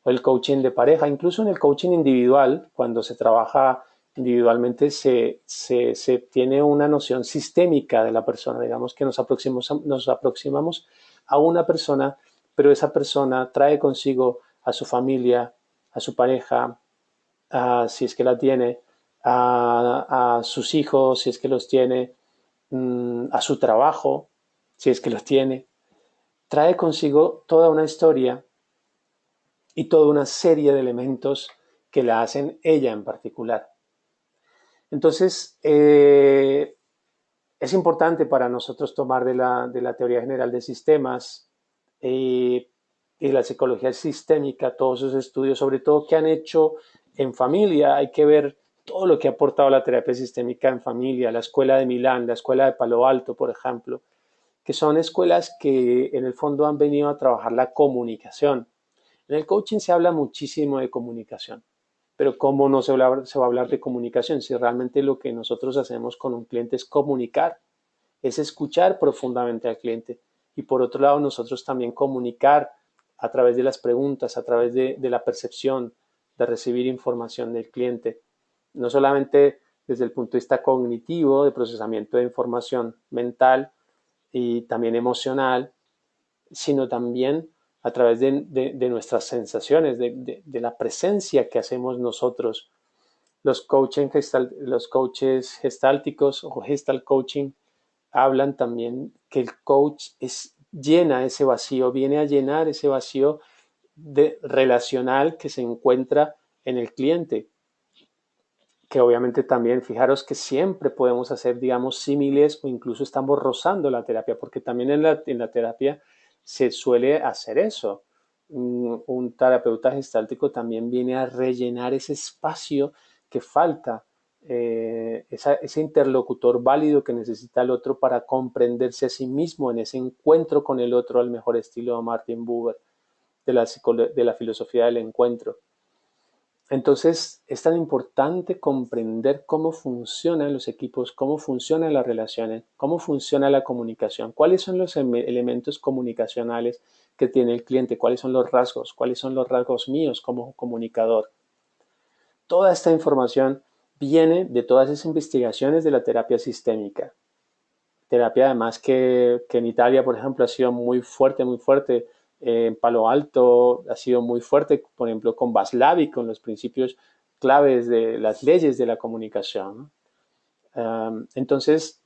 o el coaching de pareja, incluso en el coaching individual, cuando se trabaja individualmente, se tiene una noción sistémica de la persona, digamos que nos aproximamos a una persona, pero esa persona trae consigo a su familia, a su pareja, si es que la tiene, a sus hijos, si es que los tiene, a su trabajo, si es que los tiene, trae consigo toda una historia y toda una serie de elementos que la hacen ella en particular. Entonces, es importante para nosotros tomar de la teoría general de sistemas eh, y la psicología sistémica, todos esos estudios, sobre todo que han hecho en familia. Hay que ver todo lo que ha aportado la terapia sistémica en familia, la escuela de Milán, la escuela de Palo Alto, por ejemplo, que son escuelas que en el fondo han venido a trabajar la comunicación. En el coaching se habla muchísimo de comunicación, pero ¿cómo no se va a hablar de comunicación si realmente lo que nosotros hacemos con un cliente es comunicar, es escuchar profundamente al cliente? Y por otro lado, nosotros también comunicar a través de las preguntas, a través de la percepción, de recibir información del cliente. No solamente desde el punto de vista cognitivo, de procesamiento de información mental y también emocional, sino también a través de nuestras sensaciones, de la presencia que hacemos nosotros. Los coaches gestálticos o gestalt coaching hablan también que el coach llena ese vacío, viene a llenar ese vacío relacional que se encuentra en el cliente, que obviamente también, fijaros que siempre podemos hacer, digamos, símiles o incluso estamos rozando la terapia, porque también en la terapia se suele hacer eso. Un terapeuta gestáltico también viene a rellenar ese espacio que falta, ese interlocutor válido que necesita el otro para comprenderse a sí mismo en ese encuentro con el otro, al mejor estilo de Martin Buber, de la filosofía del encuentro. Entonces, es tan importante comprender cómo funcionan los equipos, cómo funcionan las relaciones, cómo funciona la comunicación, cuáles son los elementos comunicacionales que tiene el cliente, cuáles son los rasgos míos como comunicador. Toda esta información viene de todas esas investigaciones de la terapia sistémica. Terapia además que en Italia, por ejemplo, ha sido muy fuerte, muy fuerte. En Palo Alto ha sido muy fuerte, por ejemplo, con Vaslavic, con los principios claves de las leyes de la comunicación, ¿no? Entonces,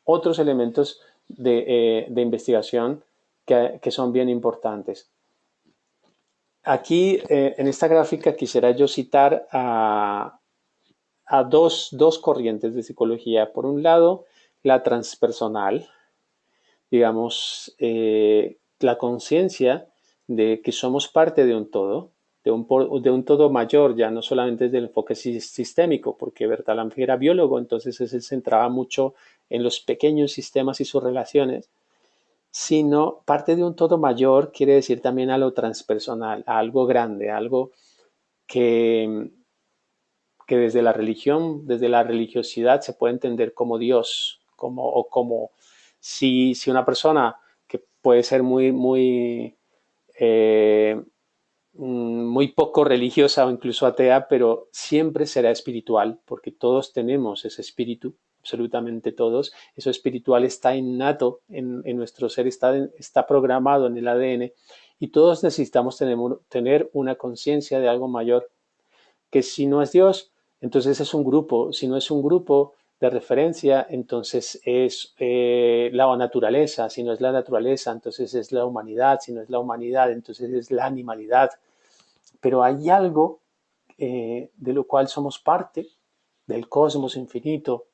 otros elementos de investigación que son bien importantes. Aquí, en esta gráfica, quisiera yo citar a dos corrientes de psicología. Por un lado, la transpersonal, digamos, la conciencia de que somos parte de un todo, de un todo mayor, ya no solamente desde el enfoque sistémico, porque Bertalanffy era biólogo, entonces él se centraba mucho en los pequeños sistemas y sus relaciones, sino parte de un todo mayor quiere decir también a lo transpersonal, a algo grande, a algo que, que desde la religión, desde la religiosidad se puede entender como Dios, como si una persona que puede ser eh, muy poco religiosa o incluso atea, pero siempre será espiritual, porque todos tenemos ese espíritu, absolutamente todos. Eso espiritual está innato en nuestro ser, está programado en el ADN y todos necesitamos tener una conciencia de algo mayor, que si no es Dios, entonces es un grupo, si no es un grupo de referencia, entonces es la naturaleza, si no es la naturaleza, entonces es la humanidad, si no es la humanidad, entonces es la animalidad. Pero hay algo de lo cual somos parte, del cosmos infinito,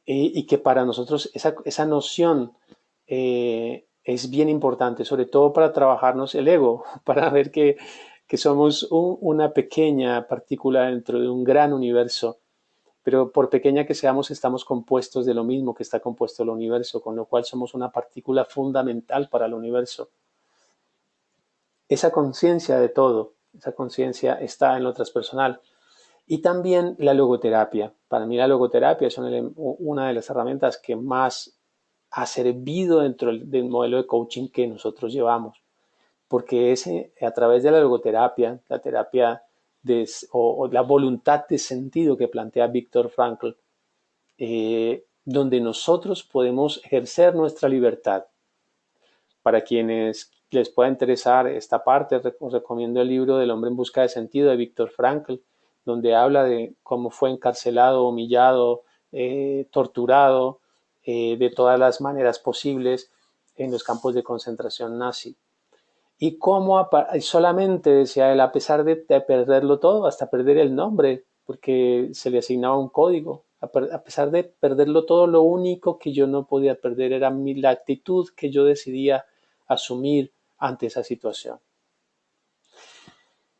y que para nosotros esa noción es bien importante, sobre todo para trabajarnos el ego, para ver que somos una pequeña partícula dentro de un gran universo, pero por pequeña que seamos, estamos compuestos de lo mismo que está compuesto el universo, con lo cual somos una partícula fundamental para el universo. Esa conciencia de todo, esa conciencia está en lo transpersonal. Y también la logoterapia. Para mí la logoterapia es una de las herramientas que más ha servido dentro del modelo de coaching que nosotros llevamos, porque es a través de la logoterapia, la terapia o la voluntad de sentido que plantea Viktor Frankl, donde nosotros podemos ejercer nuestra libertad. Para quienes les pueda interesar esta parte, os recomiendo el libro del hombre en busca de sentido de Viktor Frankl, donde habla de cómo fue encarcelado, humillado, torturado de todas las maneras posibles en los campos de concentración nazi. Y cómo solamente, decía él, a pesar de perderlo todo, hasta perder el nombre, porque se le asignaba un código, a pesar de perderlo todo, lo único que yo no podía perder era la actitud que yo decidía asumir ante esa situación.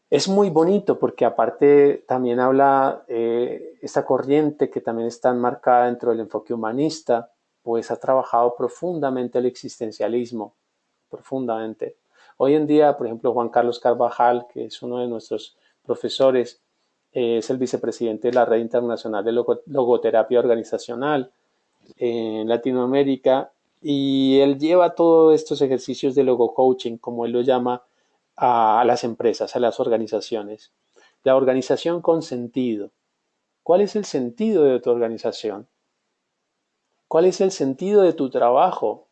Es muy bonito porque aparte también habla esta corriente que también está enmarcada dentro del enfoque humanista, pues ha trabajado profundamente el existencialismo, profundamente. Hoy en día, por ejemplo, Juan Carlos Carvajal, que es uno de nuestros profesores, es el vicepresidente de la Red Internacional de Logoterapia Organizacional en Latinoamérica, y él lleva todos estos ejercicios de logo coaching, como él lo llama, a las empresas, a las organizaciones. La organización con sentido. ¿Cuál es el sentido de tu organización? ¿Cuál es el sentido de tu trabajo?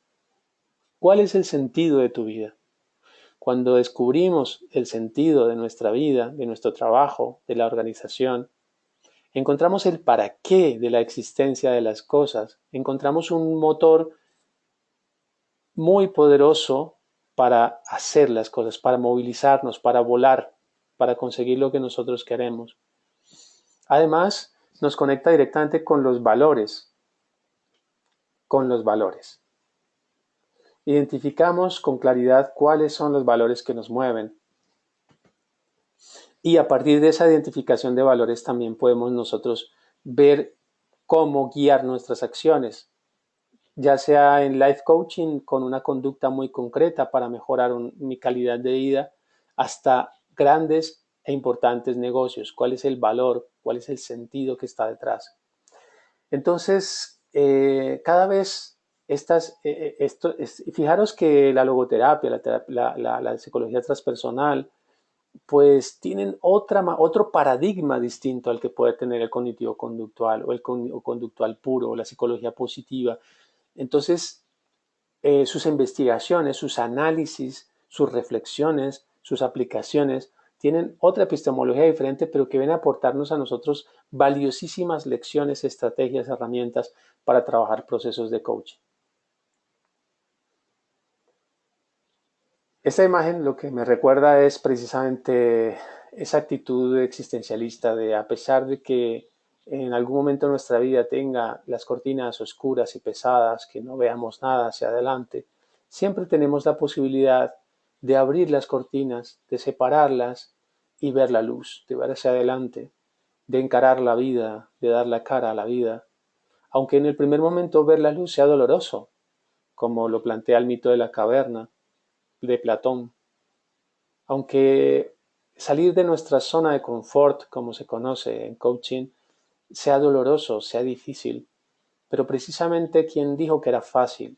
¿Cuál es el sentido de tu vida? Cuando descubrimos el sentido de nuestra vida, de nuestro trabajo, de la organización, encontramos el para qué de la existencia de las cosas, encontramos un motor muy poderoso para hacer las cosas, para movilizarnos, para volar, para conseguir lo que nosotros queremos. Además, nos conecta directamente con los valores, con los valores. Identificamos con claridad cuáles son los valores que nos mueven. Y a partir de esa identificación de valores también podemos nosotros ver cómo guiar nuestras acciones, ya sea en life coaching con una conducta muy concreta para mejorar mi calidad de vida, hasta grandes e importantes negocios. ¿Cuál es el valor? ¿Cuál es el sentido que está detrás? Entonces, cada vez fijaros que la logoterapia, la psicología transpersonal, pues tienen otro paradigma distinto al que puede tener el cognitivo conductual o el conductual puro o la psicología positiva. Entonces, sus investigaciones, sus análisis, sus reflexiones, sus aplicaciones tienen otra epistemología diferente, pero que viene a aportarnos a nosotros valiosísimas lecciones, estrategias, herramientas para trabajar procesos de coaching. Esta imagen lo que me recuerda es precisamente esa actitud existencialista de, a pesar de que en algún momento de nuestra vida tenga las cortinas oscuras y pesadas, que no veamos nada hacia adelante, siempre tenemos la posibilidad de abrir las cortinas, de separarlas y ver la luz, de ver hacia adelante, de encarar la vida, de dar la cara a la vida, aunque en el primer momento ver la luz sea doloroso, como lo plantea el mito de la caverna de Platón. Aunque salir de nuestra zona de confort, como se conoce en coaching, sea doloroso, sea difícil, pero precisamente quien dijo que era fácil.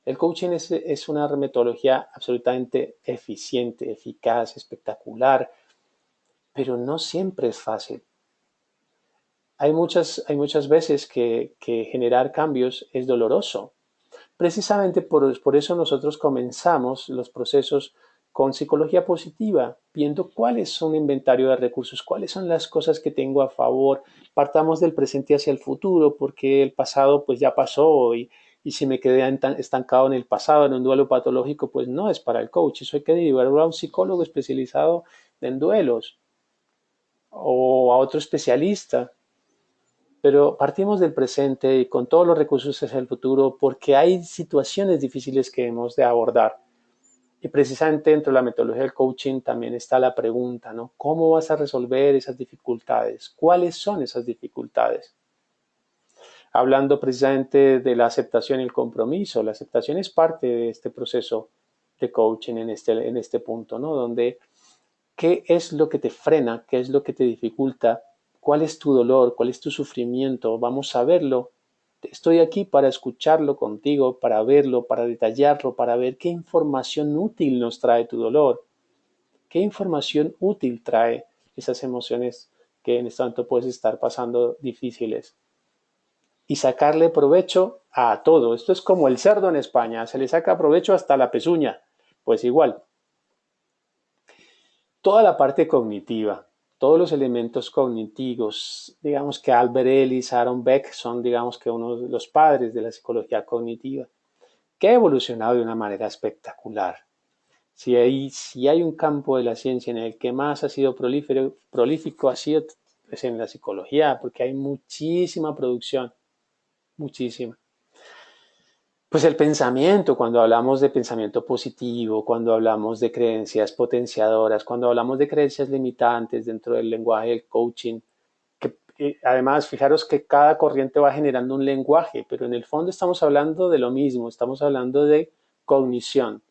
El coaching es una metodología absolutamente eficiente, eficaz, espectacular, pero no siempre es fácil. Hay muchas veces que generar cambios es doloroso. Precisamente por eso nosotros comenzamos los procesos con psicología positiva, viendo cuál es un inventario de recursos, cuáles son las cosas que tengo a favor. Partamos del presente hacia el futuro, porque el pasado pues ya pasó y si me quedé estancado en el pasado, en un duelo patológico, pues no es para el coach. Eso hay que derivarlo a un psicólogo especializado en duelos o a otro especialista. Pero partimos del presente y con todos los recursos hacia el futuro porque hay situaciones difíciles que hemos de abordar. Y precisamente dentro de la metodología del coaching también está la pregunta, ¿no? ¿Cómo vas a resolver esas dificultades? ¿Cuáles son esas dificultades? Hablando precisamente de la aceptación y el compromiso. La aceptación es parte de este proceso de coaching en este punto, ¿no? Donde ¿qué es lo que te frena? ¿Qué es lo que te dificulta? ¿Cuál es tu dolor? ¿Cuál es tu sufrimiento? Vamos a verlo. Estoy aquí para escucharlo contigo, para verlo, para detallarlo, para ver qué información útil nos trae tu dolor. ¿Qué información útil trae esas emociones que en este momento puedes estar pasando difíciles? Y sacarle provecho a todo. Esto es como el cerdo en España, se le saca provecho hasta la pezuña. Pues igual, toda la parte cognitiva, todos los elementos cognitivos, digamos que Albert Ellis, Aaron Beck son, digamos que uno de los padres de la psicología cognitiva, que ha evolucionado de una manera espectacular. Si hay un campo de la ciencia en el que más ha sido prolífico, ha sido pues, en la psicología, porque hay muchísima producción, muchísima. Pues el pensamiento, cuando hablamos de pensamiento positivo, cuando hablamos de creencias potenciadoras, cuando hablamos de creencias limitantes dentro del lenguaje del coaching, que además fijaros que cada corriente va generando un lenguaje, pero en el fondo estamos hablando de lo mismo, estamos hablando de cognición,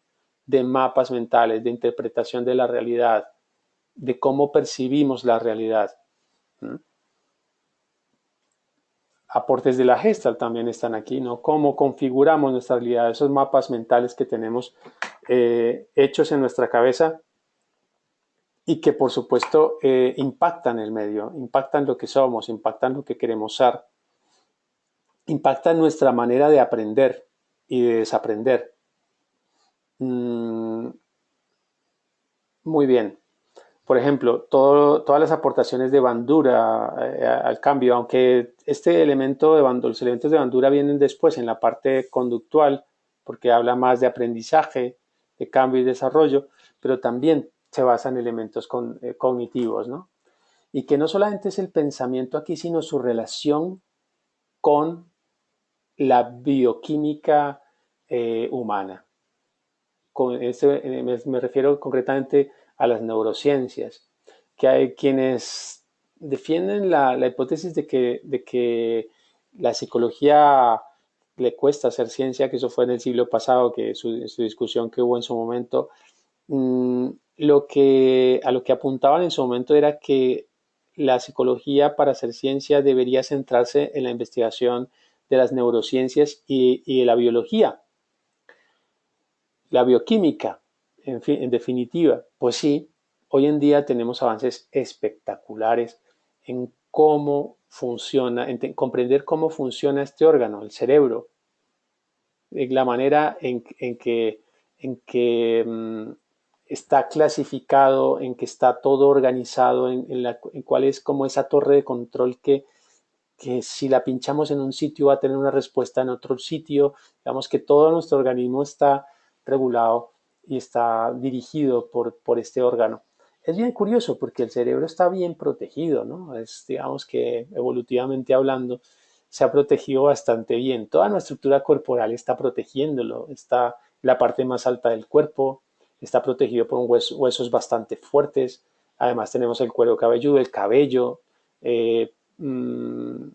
de mapas mentales, de interpretación de la realidad, de cómo percibimos la realidad. ¿Mm? Aportes de la Gestalt también están aquí, ¿no? Cómo configuramos nuestra realidad, esos mapas mentales que tenemos hechos en nuestra cabeza y que por supuesto impactan el medio, impactan lo que somos, impactan lo que queremos ser, impactan nuestra manera de aprender y de desaprender. Mm, muy bien. Por ejemplo, todas las aportaciones de Bandura al cambio, aunque este elemento de Bandura, los elementos de Bandura vienen después en la parte conductual, porque habla más de aprendizaje, de cambio y desarrollo, pero también se basa en elementos cognitivos, ¿no? Y que no solamente es el pensamiento aquí, sino su relación con la bioquímica humana. Con este, me refiero concretamente a las neurociencias, que hay quienes defienden la hipótesis de que la psicología le cuesta hacer ciencia, que eso fue en el siglo pasado, que su discusión que hubo en su momento, mm, a lo que apuntaban en su momento era que la psicología para hacer ciencia debería centrarse en la investigación de las neurociencias y de la biología, la bioquímica, en fin, en definitiva. Pues sí, hoy en día tenemos avances espectaculares en cómo funciona, en comprender cómo funciona este órgano, el cerebro, la manera en que está clasificado, en que está todo organizado, en cuál es como esa torre de control que si la pinchamos en un sitio va a tener una respuesta en otro sitio. Digamos que todo nuestro organismo está regulado y está dirigido por este órgano. Es bien curioso porque el cerebro está bien protegido, ¿no? Es, digamos que evolutivamente hablando, se ha protegido bastante bien. Toda nuestra estructura corporal está protegiéndolo. Está la parte más alta del cuerpo, está protegido por huesos bastante fuertes. Además tenemos el cuero cabelludo, el cabello. eh, mmm,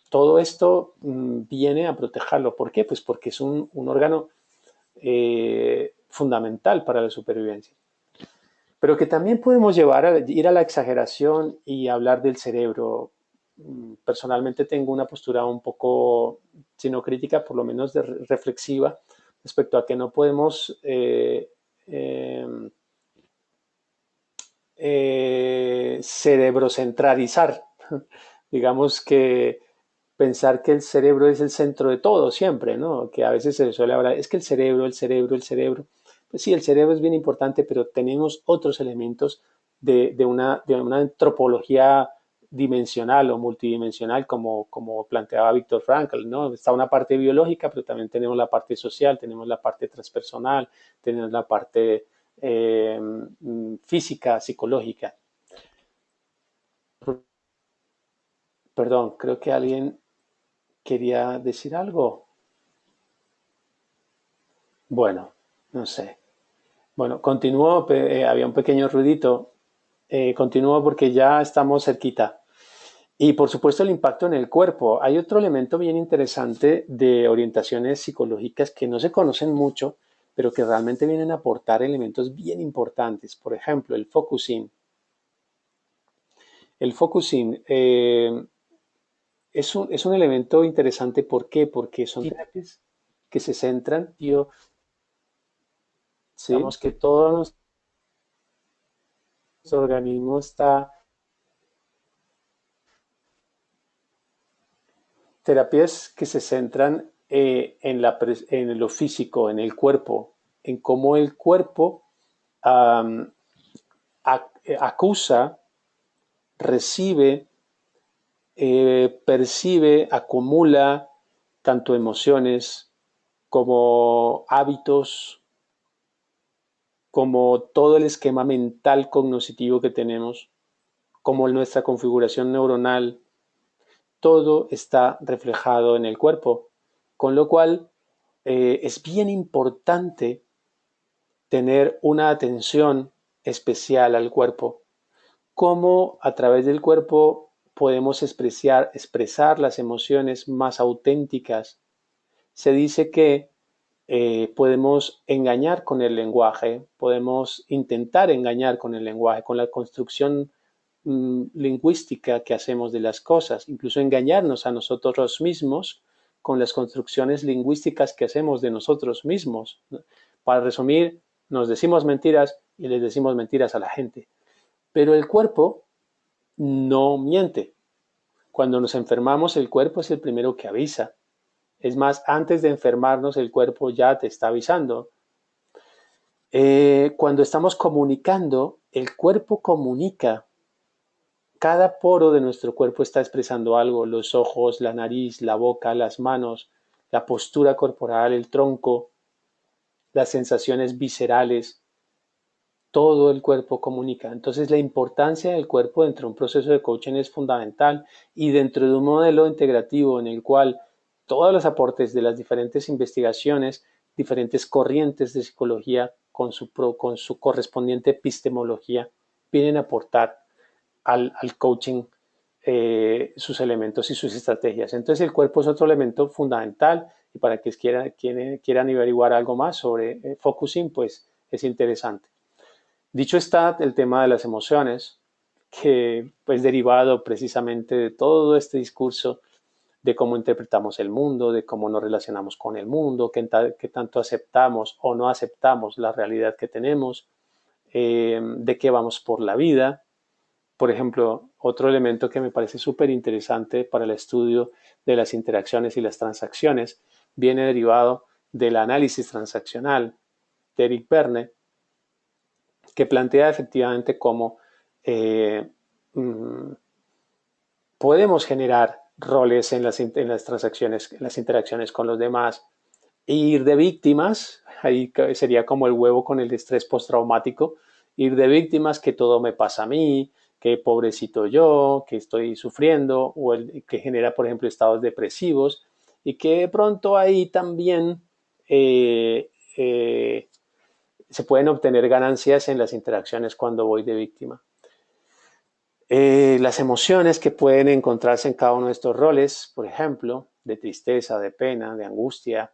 Todo esto viene a protegerlo. ¿Por qué? Pues porque es un órgano fundamental para la supervivencia. Pero que también podemos ir a la exageración y hablar del cerebro. Personalmente tengo una postura un poco, si no crítica, por lo menos reflexiva respecto a que no podemos cerebrocentralizar. Digamos que pensar que el cerebro es el centro de todo siempre, ¿no? Que a veces se suele hablar, es que el cerebro, el cerebro, el cerebro. Pues sí, el cerebro es bien importante, pero tenemos otros elementos de una antropología dimensional o multidimensional, como planteaba Víctor Frankl, ¿no? Está una parte biológica, pero también tenemos la parte social, tenemos la parte transpersonal, tenemos la parte física, psicológica. Perdón, creo que alguien quería decir algo. Bueno, no sé. Bueno, continúo, había un pequeño ruidito. Continúo porque ya estamos cerquita. Y por supuesto el impacto en el cuerpo. Hay otro elemento bien interesante de orientaciones psicológicas que no se conocen mucho, pero que realmente vienen a aportar elementos bien importantes. Por ejemplo, el focusing. El focusing es un elemento interesante. ¿Por qué? Porque son terapias que se centran, tío, ¿sí? Digamos que todo nuestro organismo está. Terapias que se centran en lo físico, en el cuerpo, en cómo el cuerpo um, acusa, recibe, percibe, acumula tanto emociones como hábitos, como todo el esquema mental cognitivo que tenemos, como nuestra configuración neuronal, todo está reflejado en el cuerpo, con lo cual es bien importante tener una atención especial al cuerpo, cómo a través del cuerpo podemos expresar las emociones más auténticas. Se dice que podemos engañar con el lenguaje, podemos intentar engañar con el lenguaje, con la construcción lingüística que hacemos de las cosas, incluso engañarnos a nosotros mismos con las construcciones lingüísticas que hacemos de nosotros mismos. Para resumir, nos decimos mentiras y les decimos mentiras a la gente. Pero el cuerpo no miente. Cuando nos enfermamos, el cuerpo es el primero que avisa. Es más, antes de enfermarnos, el cuerpo ya te está avisando. Cuando estamos comunicando, el cuerpo comunica. Cada poro de nuestro cuerpo está expresando algo. Los ojos, la nariz, la boca, las manos, la postura corporal, el tronco, las sensaciones viscerales. Todo el cuerpo comunica. Entonces la importancia del cuerpo dentro de un proceso de coaching es fundamental, y dentro de un modelo integrativo en el cual todos los aportes de las diferentes investigaciones, diferentes corrientes de psicología con su correspondiente epistemología vienen a aportar al coaching sus elementos y sus estrategias. Entonces el cuerpo es otro elemento fundamental, y para quienes quieran averiguar algo más sobre focusing, pues es interesante. Dicho está el tema de las emociones, que pues derivado precisamente de todo este discurso de cómo interpretamos el mundo, de cómo nos relacionamos con el mundo, qué tanto aceptamos o no aceptamos la realidad que tenemos, de qué vamos por la vida. Por ejemplo, otro elemento que me parece súper interesante para el estudio de las interacciones y las transacciones viene derivado del análisis transaccional de Eric Berne, que plantea efectivamente cómo eh, podemos generar roles en las transacciones, en las interacciones con los demás, e ir de víctimas. Ahí sería como el huevo con el estrés postraumático, ir de víctimas, que todo me pasa a mí, que pobrecito yo, que estoy sufriendo, o el que genera, por ejemplo, estados depresivos, y que de pronto ahí también eh, eh, se pueden obtener ganancias en las interacciones cuando voy de víctima. Las emociones que pueden encontrarse en cada uno de estos roles, por ejemplo, de tristeza, de pena, de angustia,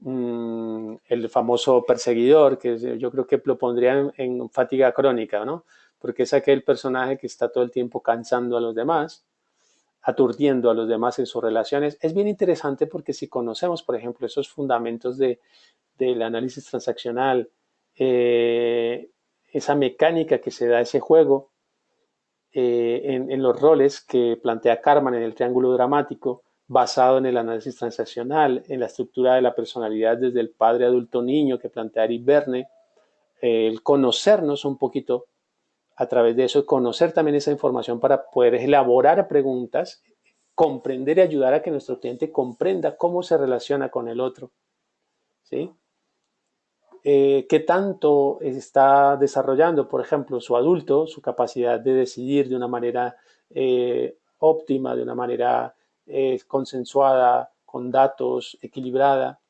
el famoso perseguidor, que yo creo que lo pondría en fatiga crónica, ¿no? Porque es aquel personaje que está todo el tiempo cansando a los demás, aturdiendo a los demás en sus relaciones. Es bien interesante porque si conocemos, por ejemplo, esos fundamentos del análisis transaccional, esa mecánica que se da ese juego, en los roles que plantea Karman en el triángulo dramático, basado en el análisis transaccional, en la estructura de la personalidad desde el padre adulto niño que plantea Eric Berne, el conocernos un poquito a través de eso, conocer también esa información para poder elaborar preguntas, comprender y ayudar a que nuestro cliente comprenda cómo se relaciona con el otro, ¿sí? Qué tanto está desarrollando, por ejemplo, su adulto, su capacidad de decidir de una manera óptima, de una manera consensuada, con datos, equilibrada,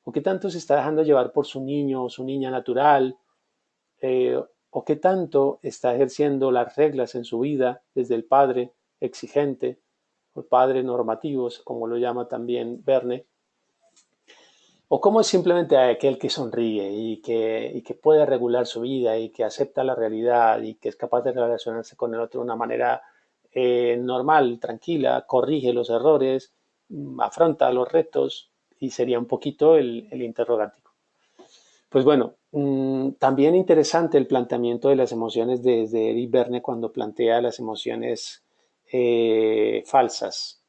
o qué tanto se está dejando llevar por su niño o su niña natural, o qué tanto está ejerciendo las reglas en su vida desde el padre exigente, o el padre normativo, como lo llama también Verne, o cómo es simplemente aquel que sonríe y que puede regular su vida y que acepta la realidad y que es capaz de relacionarse con el otro de una manera normal, tranquila, corrige los errores, afronta los retos, y sería un poquito el interrogativo. Pues bueno, también interesante el planteamiento de las emociones desde Eric Berne cuando plantea las emociones falsas,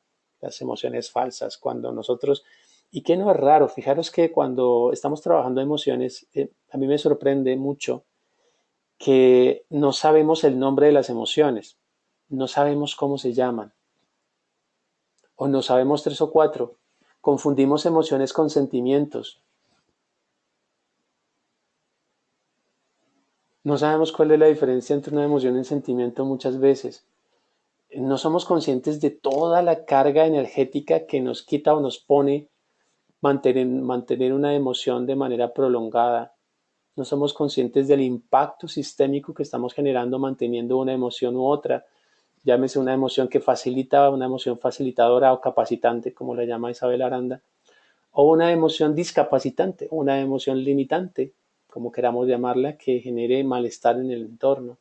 cuando nosotros, y que no es raro, fijaros que cuando estamos trabajando emociones, a mí me sorprende mucho que no sabemos el nombre de las emociones, no sabemos cómo se llaman, o no sabemos tres o cuatro, confundimos emociones con sentimientos. No sabemos cuál es la diferencia entre una emoción y un sentimiento muchas veces. No somos conscientes de toda la carga energética que nos quita o nos pone mantener una emoción de manera prolongada. No somos conscientes del impacto sistémico que estamos generando manteniendo una emoción u otra. Llámese una emoción que facilita, una emoción facilitadora o capacitante, como la llama Isabel Aranda, o una emoción discapacitante, una emoción limitante, como queramos llamarla, que genere malestar en el entorno.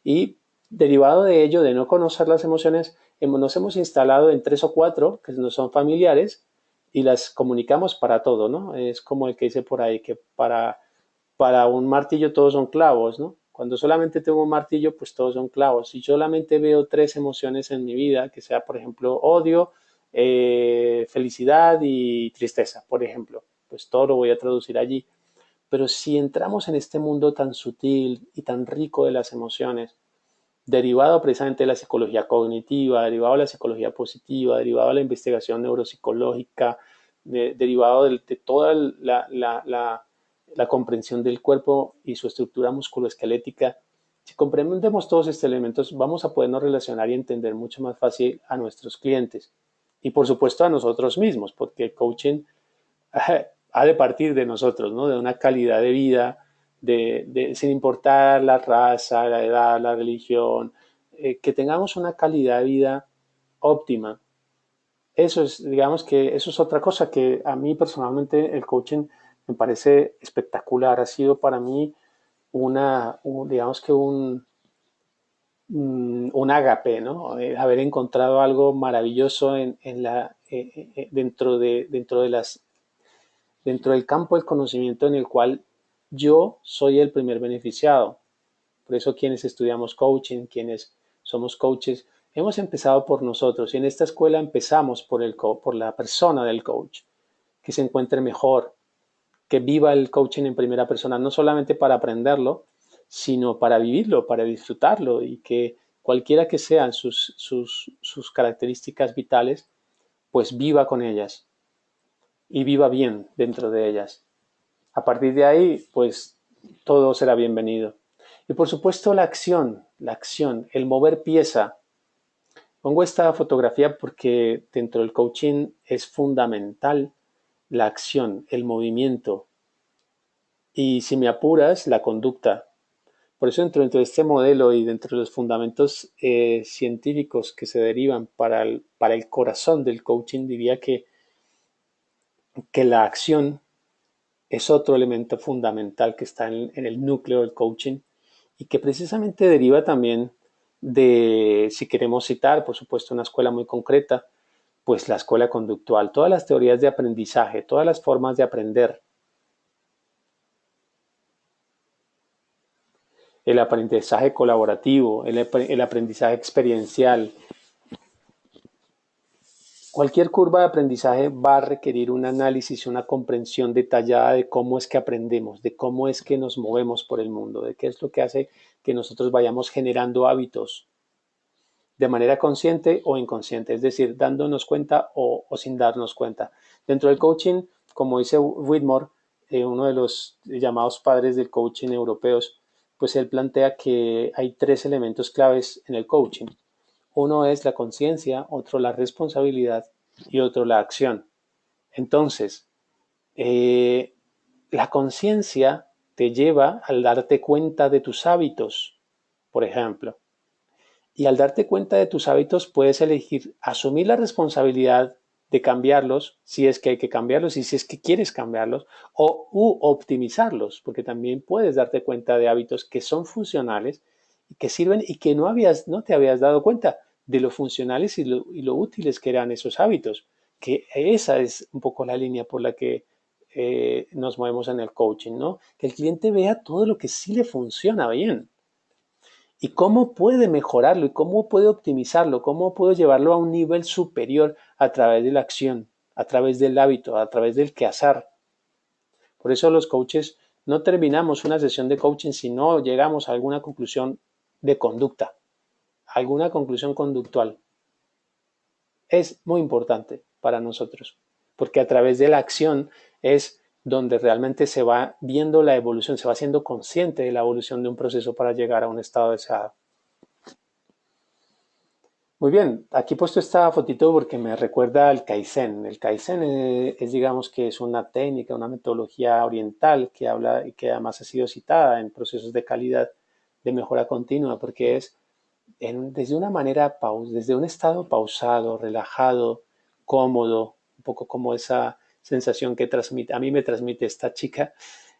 Y derivado de ello, de no conocer las emociones, nos hemos instalado en tres o cuatro que no son familiares y las comunicamos para todo, ¿no? Es como el que dice por ahí que para un martillo todos son clavos, ¿no? Cuando solamente tengo un martillo, pues todos son clavos. Si solamente veo tres emociones en mi vida, que sea, por ejemplo, odio, felicidad y tristeza, por ejemplo, pues todo lo voy a traducir allí. Pero si entramos en este mundo tan sutil y tan rico de las emociones, derivado precisamente de la psicología cognitiva, derivado de la psicología positiva, derivado de la investigación neuropsicológica, derivado de toda la comprensión del cuerpo y su estructura musculoesquelética. Si comprendemos todos estos elementos, vamos a podernos relacionar y entender mucho más fácil a nuestros clientes y por supuesto a nosotros mismos, porque el coaching ha de partir de nosotros, ¿no? De una calidad de vida, sin importar la raza, la edad, la religión, que tengamos una calidad de vida óptima. Eso es, digamos que eso es otra cosa que a mí personalmente el coaching me parece espectacular. Ha sido para mí digamos que un ágape, ¿no? Haber encontrado algo maravilloso dentro del campo del conocimiento en el cual yo soy el primer beneficiado. Por eso quienes estudiamos coaching, quienes somos coaches, hemos empezado por nosotros y en esta escuela empezamos por la persona del coach, que se encuentre mejor, que viva el coaching en primera persona, no solamente para aprenderlo, sino para vivirlo, para disfrutarlo y que cualquiera que sean sus características vitales, pues viva con ellas y viva bien dentro de ellas. A partir de ahí, pues todo será bienvenido. Y por supuesto la acción, el mover pieza. Pongo esta fotografía porque dentro del coaching es fundamental la acción, el movimiento y si me apuras, la conducta. Por eso dentro de este modelo y dentro de los fundamentos científicos que se derivan para el corazón del coaching, diría que la acción es otro elemento fundamental que está en el núcleo del coaching y que precisamente deriva también de, si queremos citar, por supuesto, una escuela muy concreta, pues la escuela conductual, todas las teorías de aprendizaje, todas las formas de aprender, el aprendizaje colaborativo, el aprendizaje experiencial. Cualquier curva de aprendizaje va a requerir un análisis y una comprensión detallada de cómo es que aprendemos, de cómo es que nos movemos por el mundo, de qué es lo que hace que nosotros vayamos generando hábitos de manera consciente o inconsciente, es decir, dándonos cuenta o sin darnos cuenta. Dentro del coaching, como dice Whitmore, uno de los llamados padres del coaching europeos, pues él plantea que hay tres elementos claves en el coaching. Uno es la conciencia, otro la responsabilidad y otro la acción. Entonces, eh, la conciencia te lleva al darte cuenta de tus hábitos, por ejemplo. Y al darte cuenta de tus hábitos puedes elegir asumir la responsabilidad de cambiarlos, si es que hay que cambiarlos y si es que quieres cambiarlos, o optimizarlos, porque también puedes darte cuenta de hábitos que son funcionales y que sirven y que no te habías dado cuenta de lo funcionales y lo útiles que eran esos hábitos, que esa es un poco la línea por la que nos movemos en el coaching, ¿no? Que el cliente vea todo lo que sí le funciona bien y cómo puede mejorarlo y cómo puede optimizarlo, cómo puede llevarlo a un nivel superior a través de la acción, a través del hábito, a través del quehacer. Por eso los coaches no terminamos una sesión de coaching si no llegamos a alguna conclusión de conducta, alguna conclusión conductual. Es muy importante para nosotros, porque a través de la acción es donde realmente se va viendo la evolución, se va siendo consciente de la evolución de un proceso para llegar a un estado deseado. Muy bien, aquí he puesto esta fotito porque me recuerda al Kaizen. El Kaizen digamos que es una técnica, una metodología oriental que habla y que además ha sido citada en procesos de calidad de mejora continua, porque es desde una manera, desde un estado pausado, relajado, cómodo, un poco como esa sensación que transmite, a mí me transmite esta chica,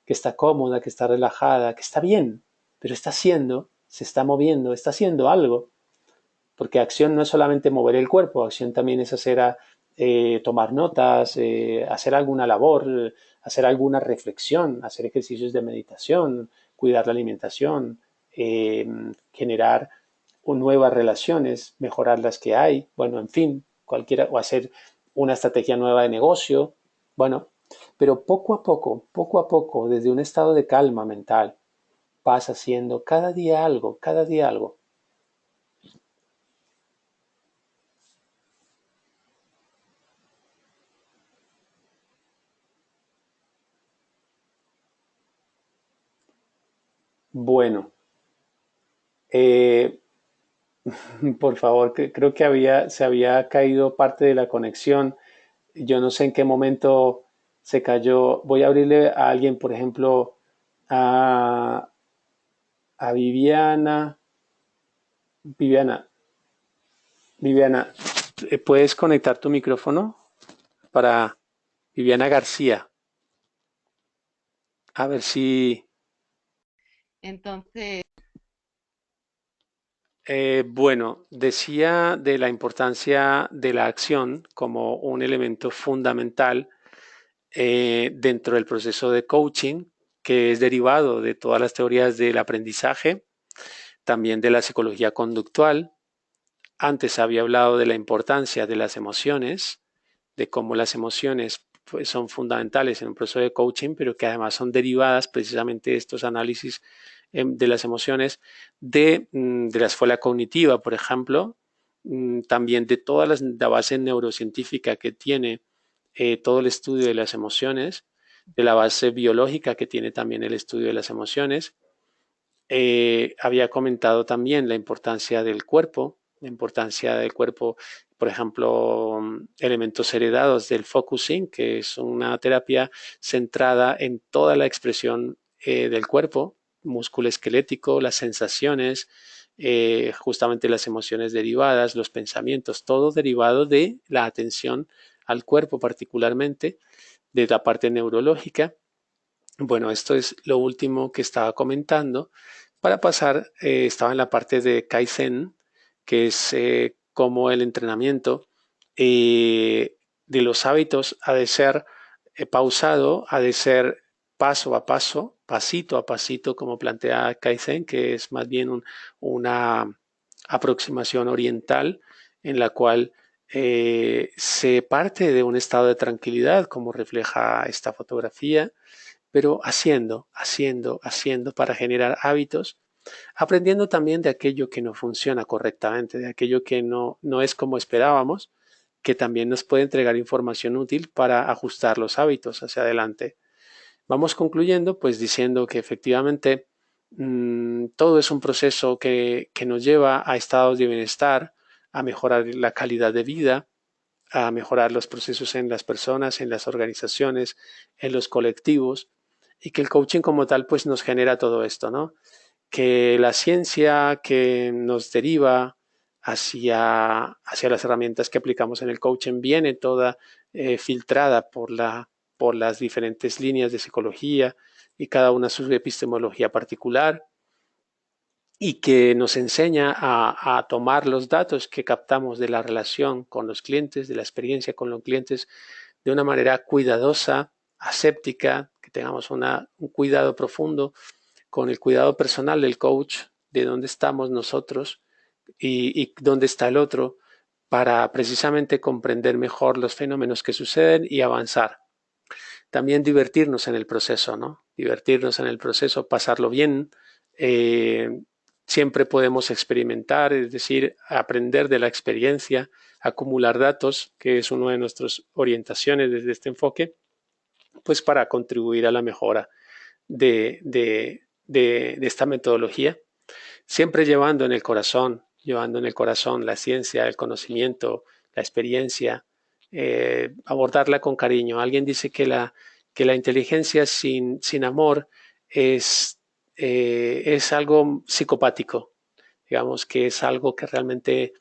que está cómoda, que está relajada, que está bien, pero está haciendo, se está moviendo, está haciendo algo porque acción no es solamente mover el cuerpo, acción también es tomar notas, hacer alguna labor, hacer alguna reflexión, hacer ejercicios de meditación, cuidar la alimentación, generar nuevas relaciones, mejorar las que hay, bueno, en fin, cualquiera, o hacer una estrategia nueva de negocio, bueno, pero poco a poco, desde un estado de calma mental, vas haciendo cada día algo, cada día algo. Bueno, eh, por favor, creo que se había caído parte de la conexión. Yo no sé en qué momento se cayó. Voy a abrirle a alguien, por ejemplo, a, a Viviana. Viviana, Viviana, ¿puedes conectar tu micrófono para Viviana García? A ver si... Entonces, bueno, decía de la importancia de la acción como un elemento fundamental dentro del proceso de coaching, que es derivado de todas las teorías del aprendizaje, también de la psicología conductual. Antes había hablado de la importancia de las emociones, de cómo las emociones pues, son fundamentales en un proceso de coaching, pero que además son derivadas precisamente de estos análisis de las emociones de la escuela cognitiva, por ejemplo, también de toda la base neurocientífica que tiene todo el estudio de las emociones, de la base biológica que tiene también el estudio de las emociones. Había comentado también la importancia del cuerpo, por ejemplo, elementos heredados del focusing, que es una terapia centrada en toda la expresión del cuerpo, músculo esquelético, las sensaciones, justamente las emociones derivadas, los pensamientos, todo derivado de la atención al cuerpo particularmente, de la parte neurológica. Bueno, esto es lo último que estaba comentando. Para pasar, estaba en la parte de Kaizen, que es como el entrenamiento de los hábitos ha de ser pausado, ha de ser paso a paso, pasito a pasito, como plantea Kaizen, que es más bien una aproximación oriental en la cual se parte de un estado de tranquilidad, como refleja esta fotografía, pero haciendo para generar hábitos, aprendiendo también de aquello que no funciona correctamente, de aquello que no es como esperábamos, que también nos puede entregar información útil para ajustar los hábitos hacia adelante. Vamos concluyendo pues diciendo que efectivamente todo es un proceso que nos lleva a estados de bienestar, a mejorar la calidad de vida, a mejorar los procesos en las personas, en las organizaciones, en los colectivos, y que el coaching como tal pues nos genera todo esto, ¿no? Que la ciencia que nos deriva hacia las herramientas que aplicamos en el coaching viene toda filtrada por las diferentes líneas de psicología y cada una su epistemología particular, y que nos enseña a tomar los datos que captamos de la relación con los clientes, de la experiencia con los clientes, de una manera cuidadosa, aséptica, que tengamos un cuidado profundo con el cuidado personal del coach, de dónde estamos nosotros y dónde está el otro, para precisamente comprender mejor los fenómenos que suceden y avanzar. También divertirnos en el proceso, ¿no? Divertirnos en el proceso, pasarlo bien. Eh, Siempre podemos experimentar, es decir, aprender de la experiencia, acumular datos, que es una de nuestras orientaciones desde este enfoque, pues para contribuir a la mejora de esta metodología, siempre llevando en el corazón la ciencia, el conocimiento, la experiencia, abordarla con cariño. Alguien dice que la inteligencia sin amor es algo psicopático, digamos que es algo que realmente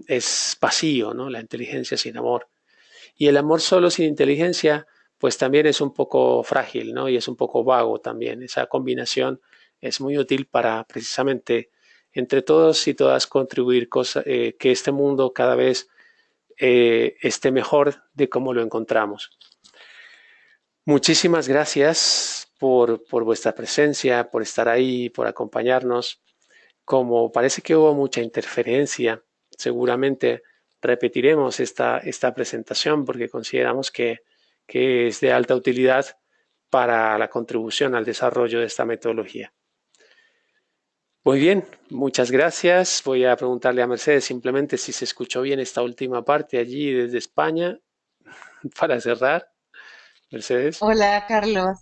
es vacío, ¿no? La inteligencia sin amor. Y el amor solo sin inteligencia, pues también es un poco frágil, ¿no? Y es un poco vago también. Esa combinación es muy útil para precisamente entre todos y todas contribuir que este mundo cada vez esté mejor de cómo lo encontramos. Muchísimas gracias por vuestra presencia, por estar ahí, por acompañarnos. Como parece que hubo mucha interferencia, seguramente repetiremos esta presentación porque consideramos que es de alta utilidad para la contribución al desarrollo de esta metodología. Muy bien, muchas gracias. Voy a preguntarle a Mercedes simplemente si se escuchó bien esta última parte allí desde España para cerrar. Mercedes. Hola, Carlos.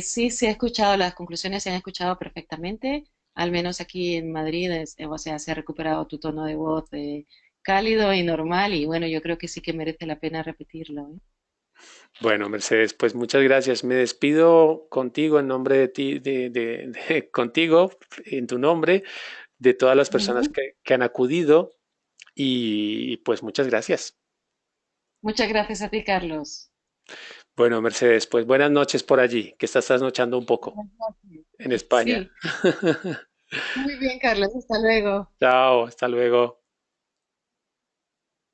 Sí, se ha escuchado, las conclusiones se han escuchado perfectamente, al menos aquí en Madrid, o sea, se ha recuperado tu tono de voz cálido y normal y bueno, yo creo que sí que merece la pena repetirlo, ¿eh? Bueno, Mercedes, pues muchas gracias. Me despido contigo en nombre de ti, contigo, en tu nombre, de todas las personas Ujú. que han acudido y pues muchas gracias. Muchas gracias a ti, Carlos. Bueno, Mercedes, pues buenas noches por allí, que estás trasnochando un poco Buenas noches. en España. Sí, muy bien, Carlos. Hasta luego. Chao, hasta luego.